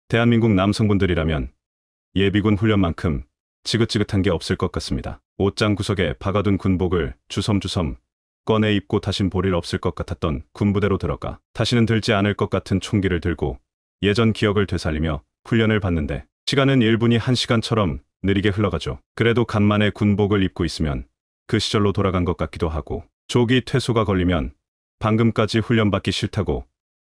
대한민국 남성분들이라면 예비군 훈련만큼 지긋지긋한 게 없을 것 같습니다. 옷장 구석에 박아둔 군복을 주섬주섬 꺼내 입고 다신 볼 일 없을 것 같았던 군부대로 들어가 다시는 들지 않을 것 같은 총기를 들고 예전 기억을 되살리며 훈련을 받는데 시간은 1분이 1시간처럼 느리게 흘러가죠. 그래도 간만에 군복을 입고 있으면 그 시절로 돌아간 것 같기도 하고 조기 퇴소가 걸리면 방금까지 훈련받기 싫다고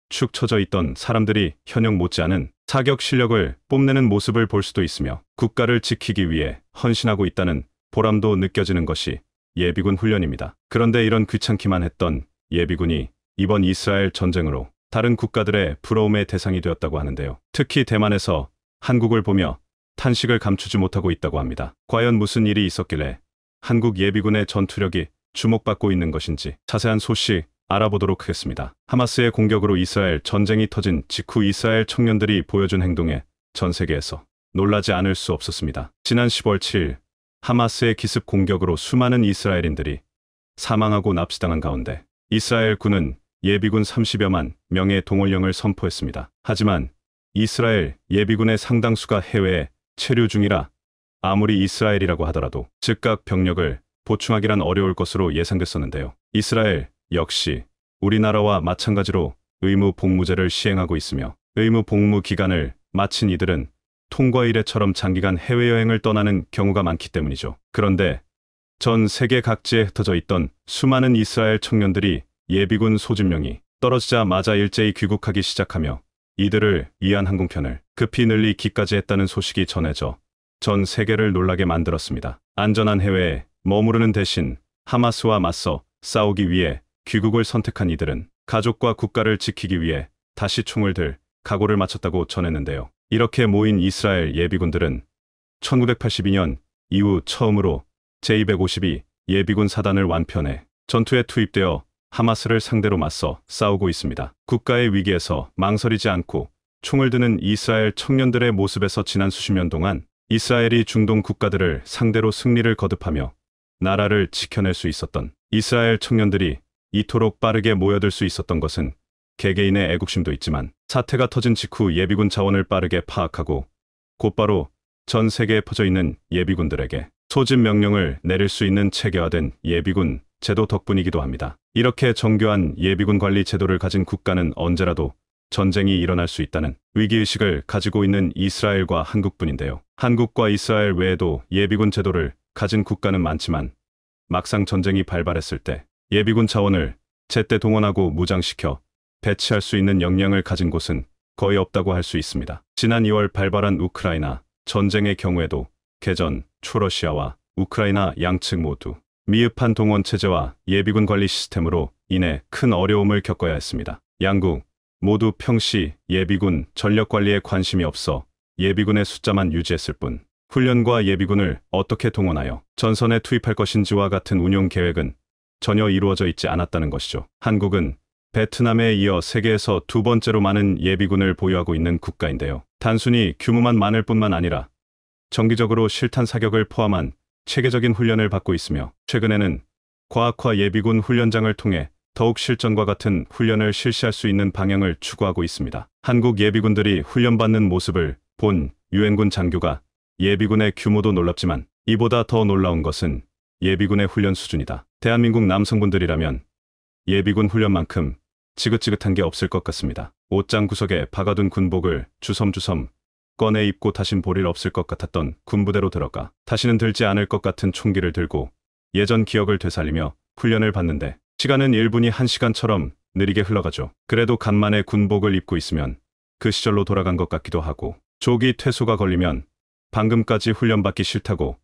축 처져 있던 사람들이 현역 못지않은 사격 실력을 뽐내는 모습을 볼 수도 있으며 국가를 지키기 위해 헌신하고 있다는 보람도 느껴지는 것이 예비군 훈련입니다. 그런데 이런 귀찮기만 했던 예비군이 이번 이스라엘 전쟁으로 다른 국가들의 부러움의 대상이 되었다고 하는데요. 특히 대만에서 한국을 보며 탄식을 감추지 못하고 있다고 합니다. 과연 무슨 일이 있었길래 한국 예비군의 전투력이 주목받고 있는 것인지 자세한 소식 알아보도록 하겠습니다. 하마스의 공격으로 이스라엘 전쟁이 터진 직후 이스라엘 청년들이 보여준 행동에 전 세계에서 놀라지 않을 수 없었습니다. 지난 10월 7일 하마스의 기습 공격으로 수많은 이스라엘인들이 사망하고 납치당한 가운데 이스라엘 군은 예비군 30여만 명의 동원령을 선포했습니다. 하지만 이스라엘 예비군의 상당수가 해외에 체류 중이라 아무리 이스라엘이라고 하더라도 즉각 병력을 보충하기란 어려울 것으로 예상됐었는데요. 이스라엘 역시 우리나라와 마찬가지로 의무 복무제를 시행하고 있으며 의무 복무 기간을 마친 이들은 통과 이래처럼 장기간 해외여행을 떠나는 경우가 많기 때문이죠. 그런데 전 세계 각지에 흩어져 있던 수많은 이스라엘 청년들이 예비군 소집령이 떨어지자마자 일제히 귀국하기 시작하며 이들을 위한 항공편을 급히 늘리기까지 했다는 소식이 전해져 전 세계를 놀라게 만들었습니다. 안전한 해외에 머무르는 대신 하마스와 맞서 싸우기 위해 귀국을 선택한 이들은 가족과 국가를 지키기 위해 다시 총을 들 각오를 마쳤다고 전했는데요. 이렇게 모인 이스라엘 예비군들은 1982년 이후 처음으로 제252 예비군 사단을 완편해 전투에 투입되어 하마스를 상대로 맞서 싸우고 있습니다. 국가의 위기에서 망설이지 않고 총을 드는 이스라엘 청년들의 모습에서 지난 수십 년 동안 이스라엘이 중동 국가들을 상대로 승리를 거듭하며 나라를 지켜낼 수 있었던 이스라엘 청년들이 이토록 빠르게 모여들 수 있었던 것은 개개인의 애국심도 있지만 사태가 터진 직후 예비군 자원을 빠르게 파악하고 곧바로 전 세계에 퍼져 있는 예비군들에게 소집 명령을 내릴 수 있는 체계화된 예비군 제도 덕분이기도 합니다. 이렇게 정교한 예비군 관리 제도를 가진 국가는 언제라도 전쟁이 일어날 수 있다는 위기의식을 가지고 있는 이스라엘과 한국뿐인데요. 한국과 이스라엘 외에도 예비군 제도를 가진 국가는 많지만 막상 전쟁이 발발했을 때 예비군 자원을 제때 동원하고 무장시켜 배치할 수 있는 역량을 가진 곳은 거의 없다고 할 수 있습니다. 지난 2월 발발한 우크라이나 전쟁의 경우에도 개전, 초러시아와 우크라이나 양측 모두 미흡한 동원 체제와 예비군 관리 시스템으로 인해 큰 어려움을 겪어야 했습니다. 양국 모두 평시 예비군 전력 관리에 관심이 없어 예비군의 숫자만 유지했을 뿐 훈련과 예비군을 어떻게 동원하여 전선에 투입할 것인지와 같은 운용 계획은 전혀 이루어져 있지 않았다는 것이죠. 한국은 베트남에 이어 세계에서 두 번째로 많은 예비군을 보유하고 있는 국가인데요. 단순히 규모만 많을 뿐만 아니라 정기적으로 실탄 사격을 포함한 체계적인 훈련을 받고 있으며 최근에는 과학화 예비군 훈련장을 통해 더욱 실전과 같은 훈련을 실시할 수 있는 방향을 추구하고 있습니다. 한국 예비군들이 훈련받는 모습을 본 유엔군 장교가 예비군의 규모도 놀랍지만 이보다 더 놀라운 것은 예비군의 훈련 수준이다. 대한민국 남성분들이라면 예비군 훈련만큼 지긋지긋한 게 없을 것 같습니다. 옷장 구석에 박아둔 군복을 주섬주섬 꺼내 입고 다신 볼 일 없을 것 같았던 군부대로 들어가 다시는 들지 않을 것 같은 총기를 들고 예전 기억을 되살리며 훈련을 받는데 시간은 1분이 1시간처럼 느리게 흘러가죠. 그래도 간만에 군복을 입고 있으면 그 시절로 돌아간 것 같기도 하고 조기 퇴소가 걸리면 방금까지 훈련받기 싫다고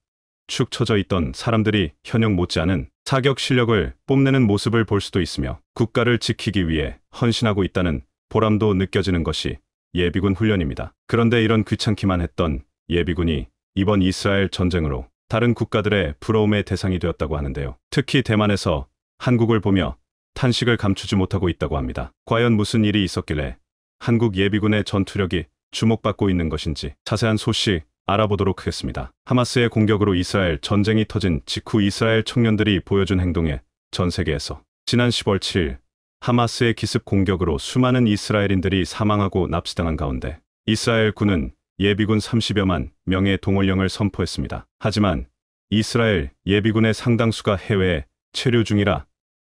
축 처져 있던 사람들이 현역 못지않은 사격 실력을 뽐내는 모습을 볼 수도 있으며 국가를 지키기 위해 헌신하고 있다는 보람도 느껴지는 것이 예비군 훈련입니다. 그런데 이런 귀찮기만 했던 예비군이 이번 이스라엘 전쟁으로 다른 국가들의 부러움의 대상이 되었다고 하는데요. 특히 대만에서 한국을 보며 탄식을 감추지 못하고 있다고 합니다. 과연 무슨 일이 있었길래 한국 예비군의 전투력이 주목받고 있는 것인지 자세한 소식 알아보도록 하겠습니다. 하마스의 공격으로 이스라엘 전쟁이 터진 직후 이스라엘 청년들이 보여준 행동에 전 세계에서 지난 10월 7일 하마스의 기습 공격으로 수많은 이스라엘인들이 사망하고 납치당한 가운데 이스라엘 군은 예비군 30여만 명의 동원령을 선포했습니다. 하지만 이스라엘 예비군의 상당수가 해외에 체류 중이라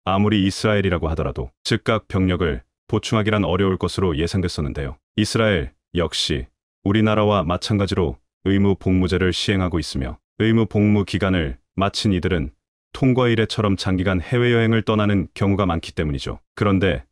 아무리 이스라엘이라고 하더라도 즉각 병력을 보충하기란 어려울 것으로 예상됐었는데요. 이스라엘 역시 우리나라와 마찬가지로 의무 복무제를 시행하고 있으며 의무 복무 기간을 마친 이들은 통과 이래처럼 장기간 해외여행을 떠나는 경우가 많기 때문이죠. 그런데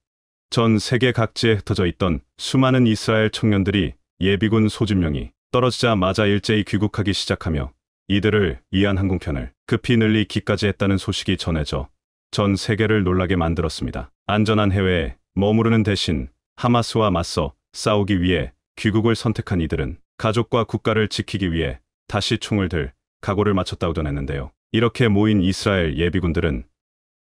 전 세계 각지에 흩어져 있던 수많은 이스라엘 청년들이 예비군 소집령이 떨어지자마자 일제히 귀국하기 시작하며 이들을 위한 항공편을 급히 늘리기까지 했다는 소식이 전해져 전 세계를 놀라게 만들었습니다. 안전한 해외에 머무르는 대신 하마스와 맞서 싸우기 위해 귀국을 선택한 이들은 가족과 국가를 지키기 위해 다시 총을 들 각오를 마쳤다고 전했는데요. 이렇게 모인 이스라엘 예비군들은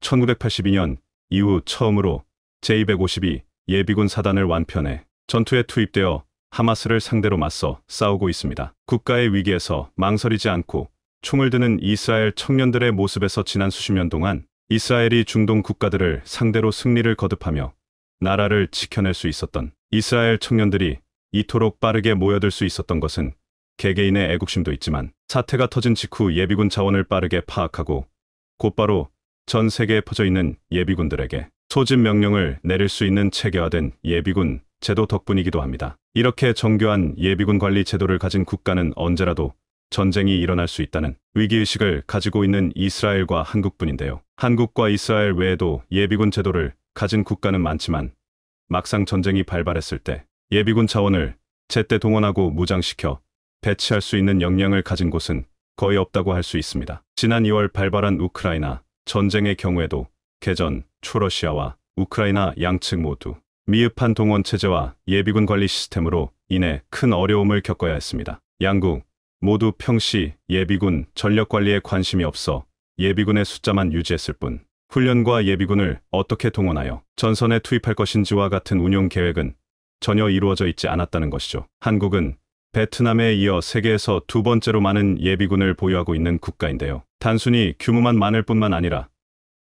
1982년 이후 처음으로 제252 예비군 사단을 완편해 전투에 투입되어 하마스를 상대로 맞서 싸우고 있습니다. 국가의 위기에서 망설이지 않고 총을 드는 이스라엘 청년들의 모습에서 지난 수십 년 동안 이스라엘이 중동 국가들을 상대로 승리를 거듭하며 나라를 지켜낼 수 있었던 이스라엘 청년들이 이토록 빠르게 모여들 수 있었던 것은 개개인의 애국심도 있지만 사태가 터진 직후 예비군 자원을 빠르게 파악하고 곧바로 전 세계에 퍼져 있는 예비군들에게 소집 명령을 내릴 수 있는 체계화된 예비군 제도 덕분이기도 합니다. 이렇게 정교한 예비군 관리 제도를 가진 국가는 언제라도 전쟁이 일어날 수 있다는 위기의식을 가지고 있는 이스라엘과 한국뿐인데요. 한국과 이스라엘 외에도 예비군 제도를 가진 국가는 많지만 막상 전쟁이 발발했을 때 예비군 자원을 제때 동원하고 무장시켜 배치할 수 있는 역량을 가진 곳은 거의 없다고 할 수 있습니다. 지난 2월 발발한 우크라이나 전쟁의 경우에도 개전, 초러시아와 우크라이나 양측 모두 미흡한 동원 체제와 예비군 관리 시스템으로 인해 큰 어려움을 겪어야 했습니다. 양국 모두 평시 예비군 전력 관리에 관심이 없어 예비군의 숫자만 유지했을 뿐 훈련과 예비군을 어떻게 동원하여 전선에 투입할 것인지와 같은 운용 계획은 전혀 이루어져 있지 않았다는 것이죠. 한국은 베트남에 이어 세계에서 두 번째로 많은 예비군을 보유하고 있는 국가인데요. 단순히 규모만 많을 뿐만 아니라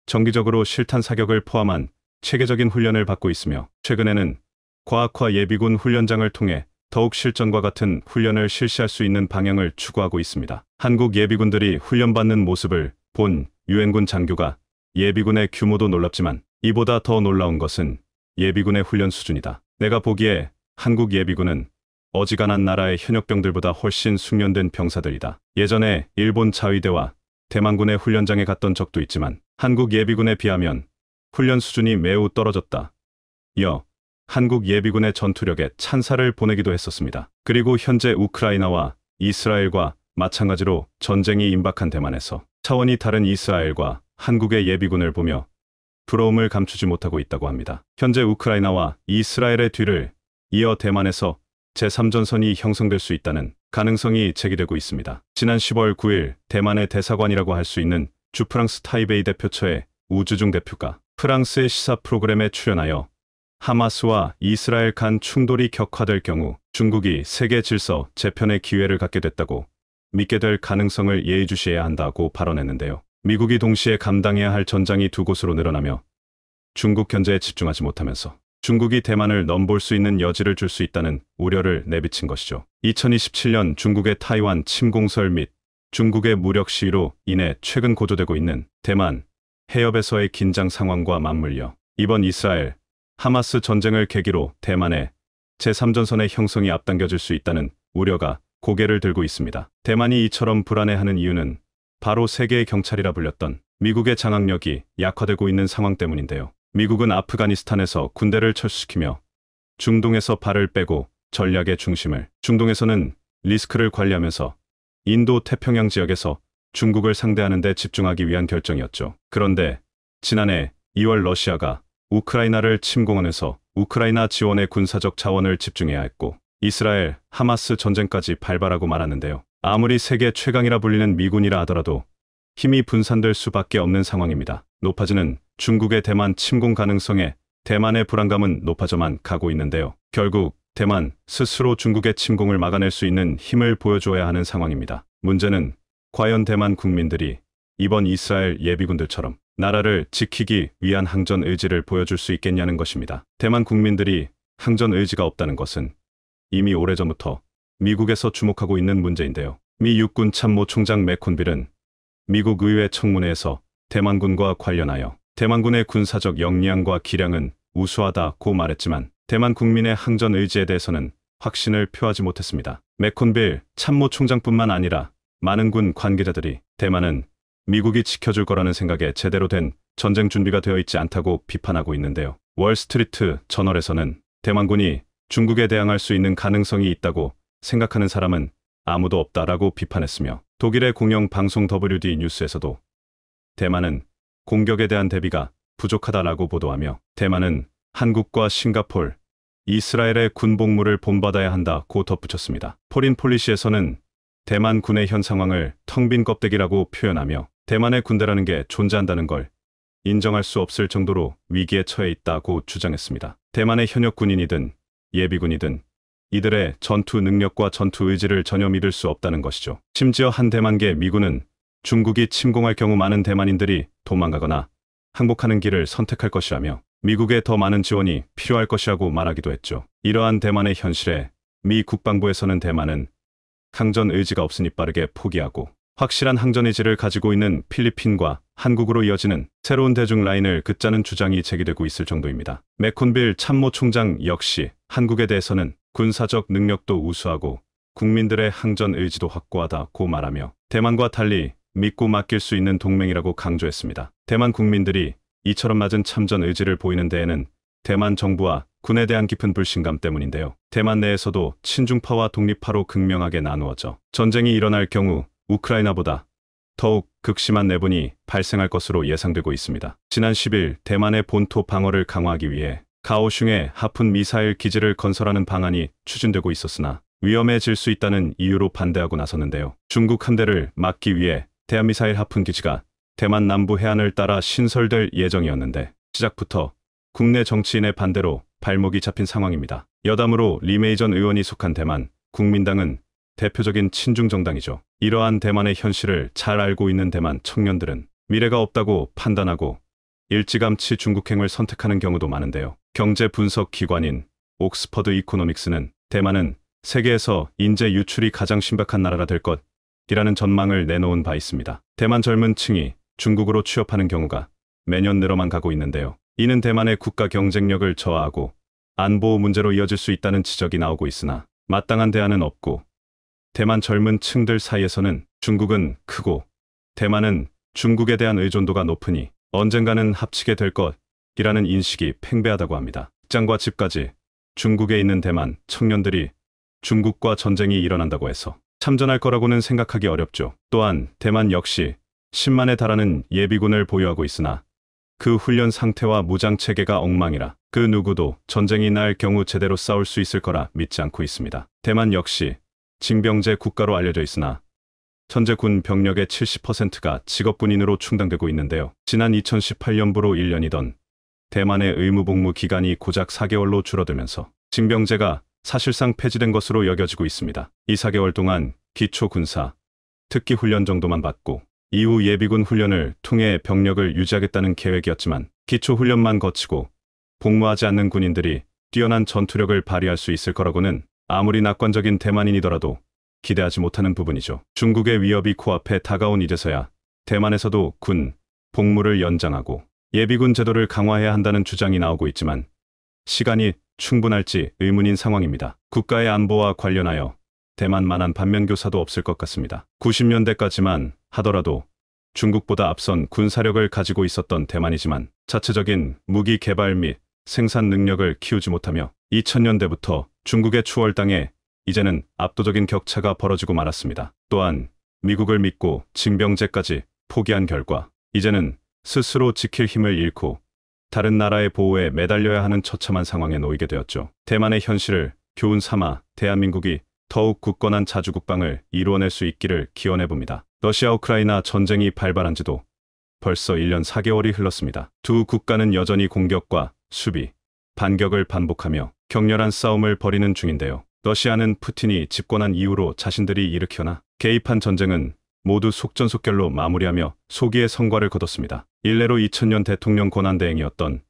정기적으로 실탄 사격을 포함한 체계적인 훈련을 받고 있으며 최근에는 과학화 예비군 훈련장을 통해 더욱 실전과 같은 훈련을 실시할 수 있는 방향을 추구하고 있습니다. 한국 예비군들이 훈련받는 모습을 본 유엔군 장교가 예비군의 규모도 놀랍지만 이보다 더 놀라운 것은 예비군의 훈련 수준이다. 내가 보기에 한국 예비군은 어지간한 나라의 현역병들보다 훨씬 숙련된 병사들이다. 예전에 일본 자위대와 대만군의 훈련장에 갔던 적도 있지만 한국 예비군에 비하면 훈련 수준이 매우 떨어졌다. 이어 한국 예비군의 전투력에 찬사를 보내기도 했었습니다. 그리고 현재 우크라이나와 이스라엘과 마찬가지로 전쟁이 임박한 대만에서 차원이 다른 이스라엘과 한국의 예비군을 보며 부러움을 감추지 못하고 있다고 합니다. 현재 우크라이나와 이스라엘의 뒤를 이어 대만에서 제3전선이 형성될 수 있다는 가능성이 제기되고 있습니다. 지난 10월 9일 대만의 대사관이라고 할 수 있는 주프랑스 타이베이 대표처의 우주중 대표가 프랑스의 시사 프로그램에 출연하여 하마스와 이스라엘 간 충돌이 격화될 경우 중국이 세계 질서 재편의 기회를 갖게 됐다고 믿게 될 가능성을 예의주시해야 한다고 발언했는데요. 미국이 동시에 감당해야 할 전장이 두 곳으로 늘어나며 중국 견제에 집중하지 못하면서 중국이 대만을 넘볼 수 있는 여지를 줄 수 있다는 우려를 내비친 것이죠. 2027년 중국의 타이완 침공설 및 중국의 무력 시위로 인해 최근 고조되고 있는 대만 해협에서의 긴장 상황과 맞물려 이번 이스라엘 하마스 전쟁을 계기로 대만의 제3전선의 형성이 앞당겨질 수 있다는 우려가 고개를 들고 있습니다. 대만이 이처럼 불안해하는 이유는 바로 세계의 경찰이라 불렸던 미국의 장악력이 약화되고 있는 상황 때문인데요. 미국은 아프가니스탄에서 군대를 철수시키며 중동에서 발을 빼고 전략의 중심을 중동에서는 리스크를 관리하면서 인도 태평양 지역에서 중국을 상대하는 데 집중하기 위한 결정이었죠. 그런데 지난해 2월 러시아가 우크라이나를 침공하면서 우크라이나 지원에 군사적 자원을 집중해야 했고 이스라엘, 하마스 전쟁까지 발발하고 말았는데요. 아무리 세계 최강이라 불리는 미군이라 하더라도 힘이 분산될 수밖에 없는 상황입니다. 높아지는 중국의 대만 침공 가능성에 대만의 불안감은 높아져만 가고 있는데요. 결국 대만 스스로 중국의 침공을 막아낼 수 있는 힘을 보여줘야 하는 상황입니다. 문제는 과연 대만 국민들이 이번 이스라엘 예비군들처럼 나라를 지키기 위한 항전 의지를 보여줄 수 있겠냐는 것입니다. 대만 국민들이 항전 의지가 없다는 것은 이미 오래전부터 미국에서 주목하고 있는 문제인데요. 미 육군 참모총장 맥콘빌은 미국 의회 청문회에서 대만군과 관련하여 대만군의 군사적 역량과 기량은 우수하다고 말했지만 대만 국민의 항전 의지에 대해서는 확신을 표하지 못했습니다. 맥콘빌 참모총장뿐만 아니라 많은 군 관계자들이 대만은 미국이 지켜줄 거라는 생각에 제대로 된 전쟁 준비가 되어 있지 않다고 비판하고 있는데요. 월스트리트 저널에서는 대만군이 중국에 대항할 수 있는 가능성이 있다고 생각하는 사람은 아무도 없다라고 비판했으며 독일의 공영 방송 WD 뉴스에서도 대만은 공격에 대한 대비가 부족하다라고 보도하며 대만은 한국과 싱가폴, 이스라엘의 군복무를 본받아야 한다고 덧붙였습니다. 포린 폴리시에서는 대만 군의 현 상황을 텅 빈 껍데기라고 표현하며 대만의 군대라는 게 존재한다는 걸 인정할 수 없을 정도로 위기에 처해 있다고 주장했습니다. 대만의 현역 군인이든 예비군이든 이들의 전투 능력과 전투 의지를 전혀 믿을 수 없다는 것이죠. 심지어 한 대만계 미군은 중국이 침공할 경우 많은 대만인들이 도망가거나 항복하는 길을 선택할 것이라며 미국에 더 많은 지원이 필요할 것이라고 말하기도 했죠. 이러한 대만의 현실에 미 국방부에서는 대만은 항전 의지가 없으니 빠르게 포기하고 확실한 항전 의지를 가지고 있는 필리핀과 한국으로 이어지는 새로운 대중 라인을 긋자는 주장이 제기되고 있을 정도입니다. 맥콘빌 참모총장 역시 한국에 대해서는 군사적 능력도 우수하고 국민들의 항전 의지도 확고하다고 말하며 대만과 달리 믿고 맡길 수 있는 동맹이라고 강조했습니다. 대만 국민들이 이처럼 낮은 참전 의지를 보이는 데에는 대만 정부와 군에 대한 깊은 불신감 때문인데요. 대만 내에서도 친중파와 독립파로 극명하게 나누어져 전쟁이 일어날 경우 우크라이나보다 더욱 극심한 내분이 발생할 것으로 예상되고 있습니다. 지난 10일 대만의 본토 방어를 강화하기 위해 가오슝에 하푼 미사일 기지를 건설하는 방안이 추진되고 있었으나 위험해질 수 있다는 이유로 반대하고 나섰는데요. 중국 함대를 막기 위해 대한미사일 하푼 기지가 대만 남부 해안을 따라 신설될 예정이었는데 시작부터 국내 정치인의 반대로 발목이 잡힌 상황입니다. 여담으로 리메이 전 의원이 속한 대만 국민당은 대표적인 친중 정당이죠. 이러한 대만의 현실을 잘 알고 있는 대만 청년들은 미래가 없다고 판단하고 일찌감치 중국행을 선택하는 경우도 많은데요. 경제 분석 기관인 옥스퍼드 이코노믹스는 대만은 세계에서 인재 유출이 가장 심각한 나라가 될 것이라는 전망을 내놓은 바 있습니다. 대만 젊은 층이 중국으로 취업하는 경우가 매년 늘어만 가고 있는데요. 이는 대만의 국가 경쟁력을 저하하고 안보 문제로 이어질 수 있다는 지적이 나오고 있으나 마땅한 대안은 없고 대만 젊은 층들 사이에서는 중국은 크고 대만은 중국에 대한 의존도가 높으니 언젠가는 합치게 될 것이라는 인식이 팽배하다고 합니다. 직장과 집까지 중국에 있는 대만 청년들이 중국과 전쟁이 일어난다고 해서 참전할 거라고는 생각하기 어렵죠. 또한 대만 역시 10만에 달하는 예비군을 보유하고 있으나 그 훈련 상태와 무장 체계가 엉망이라 그 누구도 전쟁이 날 경우 제대로 싸울 수 있을 거라 믿지 않고 있습니다. 대만 역시 징병제 국가로 알려져 있으나 현재 군 병력의 70%가 직업군인으로 충당되고 있는데요. 지난 2018년부로 1년이던 대만의 의무복무 기간이 고작 4개월로 줄어들면서 징병제가 사실상 폐지된 것으로 여겨지고 있습니다. 이 4개월 동안 기초군사, 특기 훈련 정도만 받고 이후 예비군 훈련을 통해 병력을 유지하겠다는 계획이었지만 기초훈련만 거치고 복무하지 않는 군인들이 뛰어난 전투력을 발휘할 수 있을 거라고는 아무리 낙관적인 대만인이더라도 기대하지 못하는 부분이죠. 중국의 위협이 코앞에 다가온 이제서야 대만에서도 군 복무를 연장하고 예비군 제도를 강화해야 한다는 주장이 나오고 있지만 시간이 충분할지 의문인 상황입니다. 국가의 안보와 관련하여 대만만한 반면교사도 없을 것 같습니다. 90년대까지만 하더라도 중국보다 앞선 군사력을 가지고 있었던 대만이지만 자체적인 무기 개발 및 생산 능력을 키우지 못하며 2000년대부터 중국의 추월당해 이제는 압도적인 격차가 벌어지고 말았습니다. 또한 미국을 믿고 징병제까지 포기한 결과 이제는 스스로 지킬 힘을 잃고 다른 나라의 보호에 매달려야 하는 처참한 상황에 놓이게 되었죠. 대만의 현실을 교훈 삼아 대한민국이 더욱 굳건한 자주국방을 이루어낼 수 있기를 기원해봅니다. 러시아 우크라이나 전쟁이 발발한 지도 벌써 1년 4개월이 흘렀습니다. 두 국가는 여전히 공격과 수비, 반격을 반복하며 격렬한 싸움을 벌이는 중인데요. 러시아는 푸틴이 집권한 이후로 자신들이 일으켜나 개입한 전쟁은 모두 속전속결로 마무리하며 소기의 성과를 거뒀습니다. 일례로 2000년 대통령 권한대행이었던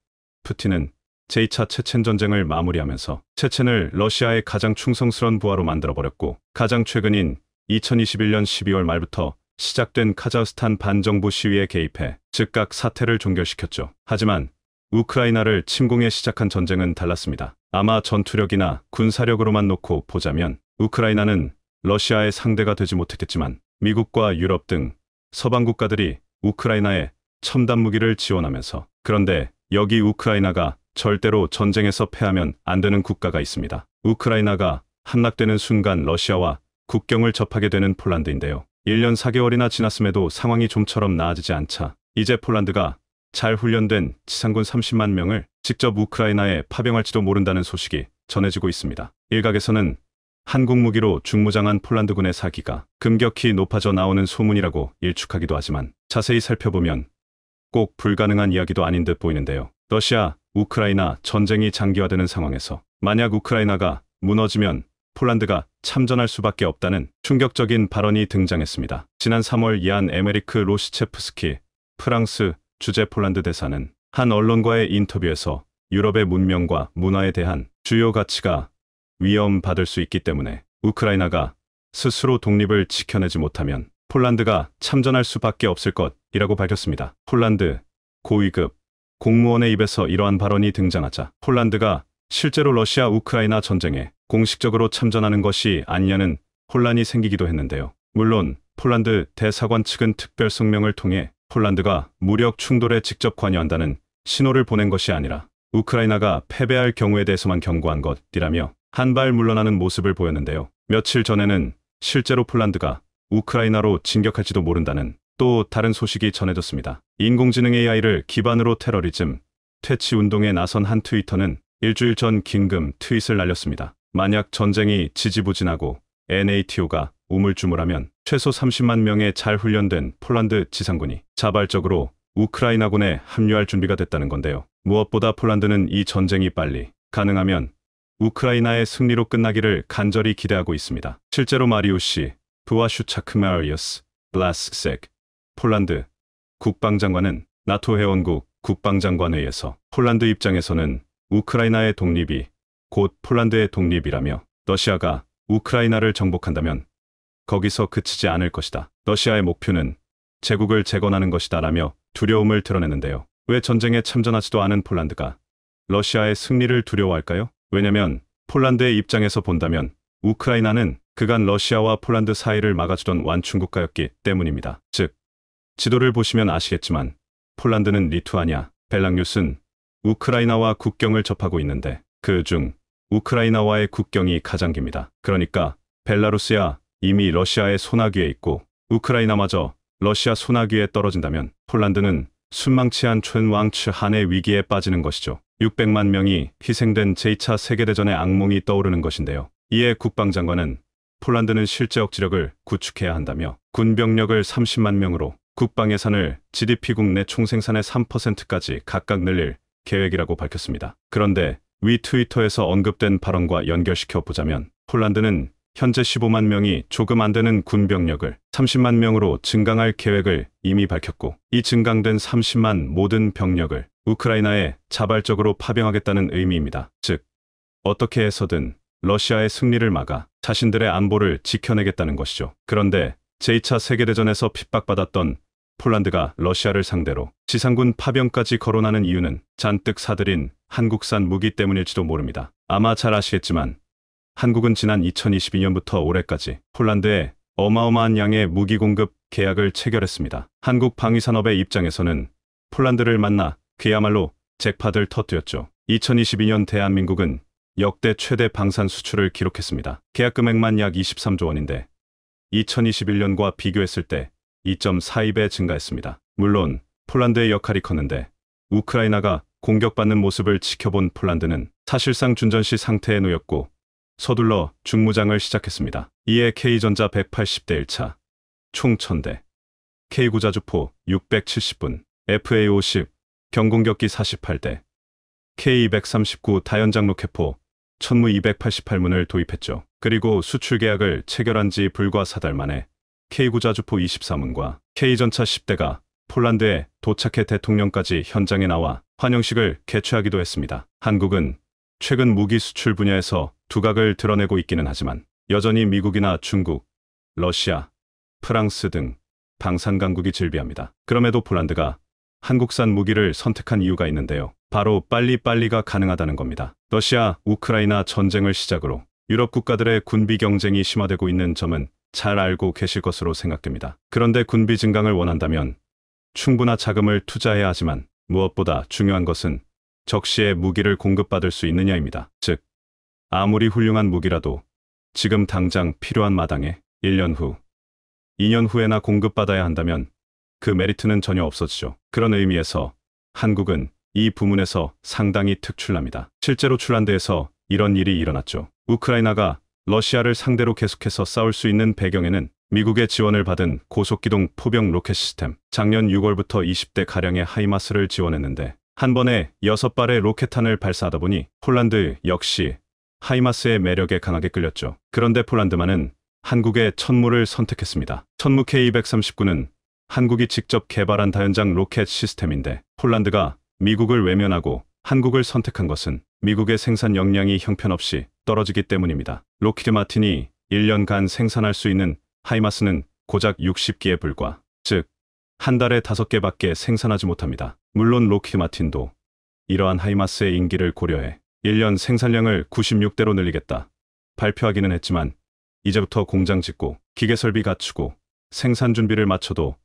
푸틴은 제2차 체첸 전쟁을 마무리하면서 체첸을 러시아의 가장 충성스러운 부하로 만들어버렸고, 가장 최근인 2021년 12월 말부터 시작된 카자흐스탄 반정부 시위에 개입해 즉각 사태를 종결시켰죠. 하지만 우크라이나를 침공해 시작한 전쟁은 달랐습니다. 아마 전투력이나 군사력으로만 놓고 보자면 우크라이나는 러시아의 상대가 되지 못했겠지만, 미국과 유럽 등 서방 국가들이 우크라이나에 첨단 무기를 지원하면서, 그런데 여기 우크라이나가 절대로 전쟁에서 패하면 안 되는 국가가 있습니다. 우크라이나가 함락되는 순간 러시아와 국경을 접하게 되는 폴란드인데요. 1년 4개월이나 지났음에도 상황이 좀처럼 나아지지 않자 이제 폴란드가 잘 훈련된 지상군 30만 명을 직접 우크라이나에 파병할지도 모른다는 소식이 전해지고 있습니다. 일각에서는 한국 무기로 중무장한 폴란드군의 사기가 급격히 높아져 나오는 소문이라고 일축하기도 하지만, 자세히 살펴보면 꼭 불가능한 이야기도 아닌 듯 보이는데요. 러시아, 우크라이나 전쟁이 장기화되는 상황에서 만약 우크라이나가 무너지면 폴란드가 참전할 수밖에 없다는 충격적인 발언이 등장했습니다. 지난 3월 이안 에메리크 로시체프스키 프랑스 주재 폴란드 대사는 한 언론과의 인터뷰에서 유럽의 문명과 문화에 대한 주요 가치가 위험받을 수 있기 때문에 우크라이나가 스스로 독립을 지켜내지 못하면 폴란드가 참전할 수밖에 없을 것이라고 밝혔습니다. 폴란드 고위급 공무원의 입에서 이러한 발언이 등장하자 폴란드가 실제로 러시아 우크라이나 전쟁에 공식적으로 참전하는 것이 아니냐는 혼란이 생기기도 했는데요. 물론 폴란드 대사관 측은 특별 성명을 통해 폴란드가 무력 충돌에 직접 관여한다는 신호를 보낸 것이 아니라 우크라이나가 패배할 경우에 대해서만 경고한 것이라며 한 발 물러나는 모습을 보였는데요. 며칠 전에는 실제로 폴란드가 우크라이나로 진격할지도 모른다는 또 다른 소식이 전해졌습니다. 인공지능 AI를 기반으로 테러리즘 퇴치 운동에 나선 한 트위터는 일주일 전 긴급 트윗을 날렸습니다. 만약 전쟁이 지지부진하고 NATO가 우물쭈물하면 최소 30만 명의 잘 훈련된 폴란드 지상군이 자발적으로 우크라이나군에 합류할 준비가 됐다는 건데요. 무엇보다 폴란드는 이 전쟁이 빨리, 가능하면 우크라이나의 승리로 끝나기를 간절히 기대하고 있습니다. 실제로 마리우시 브와슈차크마리어스 블라스색 폴란드 국방장관은 나토 회원국 국방장관회의에서 폴란드 입장에서는 우크라이나의 독립이 곧 폴란드의 독립이라며, 러시아가 우크라이나를 정복한다면 거기서 그치지 않을 것이다. 러시아의 목표는 제국을 재건하는 것이다 라며 두려움을 드러내는데요. 왜 전쟁에 참전하지도 않은 폴란드가 러시아의 승리를 두려워할까요? 왜냐면 폴란드의 입장에서 본다면 우크라이나는 그간 러시아와 폴란드 사이를 막아주던 완충국가였기 때문입니다. 즉, 지도를 보시면 아시겠지만 폴란드는 리투아니아, 벨라루스는 우크라이나와 국경을 접하고 있는데 그중 우크라이나와의 국경이 가장 깁니다. 그러니까 벨라루스야 이미 러시아의 손아귀에 있고 우크라이나마저 러시아 손아귀에 떨어진다면 폴란드는 순망치한 춘왕츠 한의 위기에 빠지는 것이죠. 600만 명이 희생된 제2차 세계대전의 악몽이 떠오르는 것인데요. 이에 국방장관은 폴란드는 실제 억지력을 구축해야 한다며 군병력을 30만 명으로 국방 예산을 GDP 국내 총생산의 3%까지 각각 늘릴 계획이라고 밝혔습니다. 그런데 위 트위터에서 언급된 발언과 연결시켜 보자면 폴란드는 현재 15만 명이 조금 안 되는 군병력을 30만 명으로 증강할 계획을 이미 밝혔고, 이 증강된 30만 모든 병력을 우크라이나에 자발적으로 파병하겠다는 의미입니다. 즉, 어떻게 해서든 러시아의 승리를 막아 자신들의 안보를 지켜내겠다는 것이죠. 그런데 제2차 세계대전에서 핍박받았던 폴란드가 러시아를 상대로 지상군 파병까지 거론하는 이유는 잔뜩 사들인 한국산 무기 때문일지도 모릅니다. 아마 잘 아시겠지만 한국은 지난 2022년부터 올해까지 폴란드에 어마어마한 양의 무기 공급 계약을 체결했습니다. 한국 방위산업의 입장에서는 폴란드를 만나 그야말로 잭팟을 터뜨렸죠. 2022년 대한민국은 역대 최대 방산 수출을 기록했습니다. 계약 금액만 약 23조 원인데 2021년과 비교했을 때 2.42배 증가했습니다. 물론 폴란드의 역할이 컸는데 우크라이나가 공격받는 모습을 지켜본 폴란드는 사실상 준전시 상태에 놓였고 서둘러 중무장을 시작했습니다. 이에 K전자 180대 1차, 총 1000대, K구자주포 670분, FA50 경공격기 48대, K239 다연장 로켓포 천무 288문을 도입했죠. 그리고 수출 계약을 체결한 지 불과 4달 만에 K구자주포 24문과 K전차 10대가 폴란드에 도착해 대통령까지 현장에 나와 환영식을 개최하기도 했습니다. 한국은 최근 무기 수출 분야에서 두각을 드러내고 있기는 하지만 여전히 미국이나 중국, 러시아, 프랑스 등 방산 강국이 질비합니다. 그럼에도 폴란드가 한국산 무기를 선택한 이유가 있는데요. 바로 빨리빨리가 가능하다는 겁니다. 러시아, 우크라이나 전쟁을 시작으로 유럽 국가들의 군비 경쟁이 심화되고 있는 점은 잘 알고 계실 것으로 생각됩니다. 그런데 군비 증강을 원한다면 충분한 자금을 투자해야 하지만 무엇보다 중요한 것은 적시에 무기를 공급받을 수 있느냐입니다. 즉, 아무리 훌륭한 무기라도 지금 당장 필요한 마당에 1년 후, 2년 후에나 공급받아야 한다면 그 메리트는 전혀 없어지죠. 그런 의미에서 한국은 이 부문에서 상당히 특출납니다. 실제로 출란드에서 이런 일이 일어났죠. 우크라이나가 러시아를 상대로 계속해서 싸울 수 있는 배경에는 미국의 지원을 받은 고속기동 포병 로켓 시스템, 작년 6월부터 20대 가량의 하이마스를 지원했는데 한 번에 6발의 로켓탄을 발사하다 보니 폴란드 역시 하이마스의 매력에 강하게 끌렸죠. 그런데 폴란드만은 한국의 천무를 선택했습니다. 천무 K239는 한국이 직접 개발한 다연장 로켓 시스템인데 폴란드가 미국을 외면하고 한국을 선택한 것은 미국의 생산 역량이 형편없이 떨어지기 때문입니다. 록히드 마틴이 1년간 생산할 수 있는 하이마스는 고작 60기에 불과, 즉 한 달에 5개밖에 생산하지 못합니다. 물론 록히드 마틴도 이러한 하이마스의 인기를 고려해 1년 생산량을 96대로 늘리겠다 발표하기는 했지만 이제부터 공장 짓고 기계 설비 갖추고 생산 준비를 마쳐도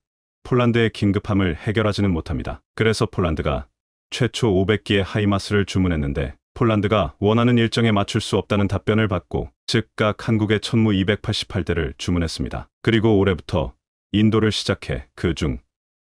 폴란드의 긴급함을 해결하지는 못합니다. 그래서 폴란드가 최초 500기의 하이마스를 주문했는데 폴란드가 원하는 일정에 맞출 수 없다는 답변을 받고 즉각 한국의 천무 288대를 주문했습니다. 그리고 올해부터 인도를 시작해 그중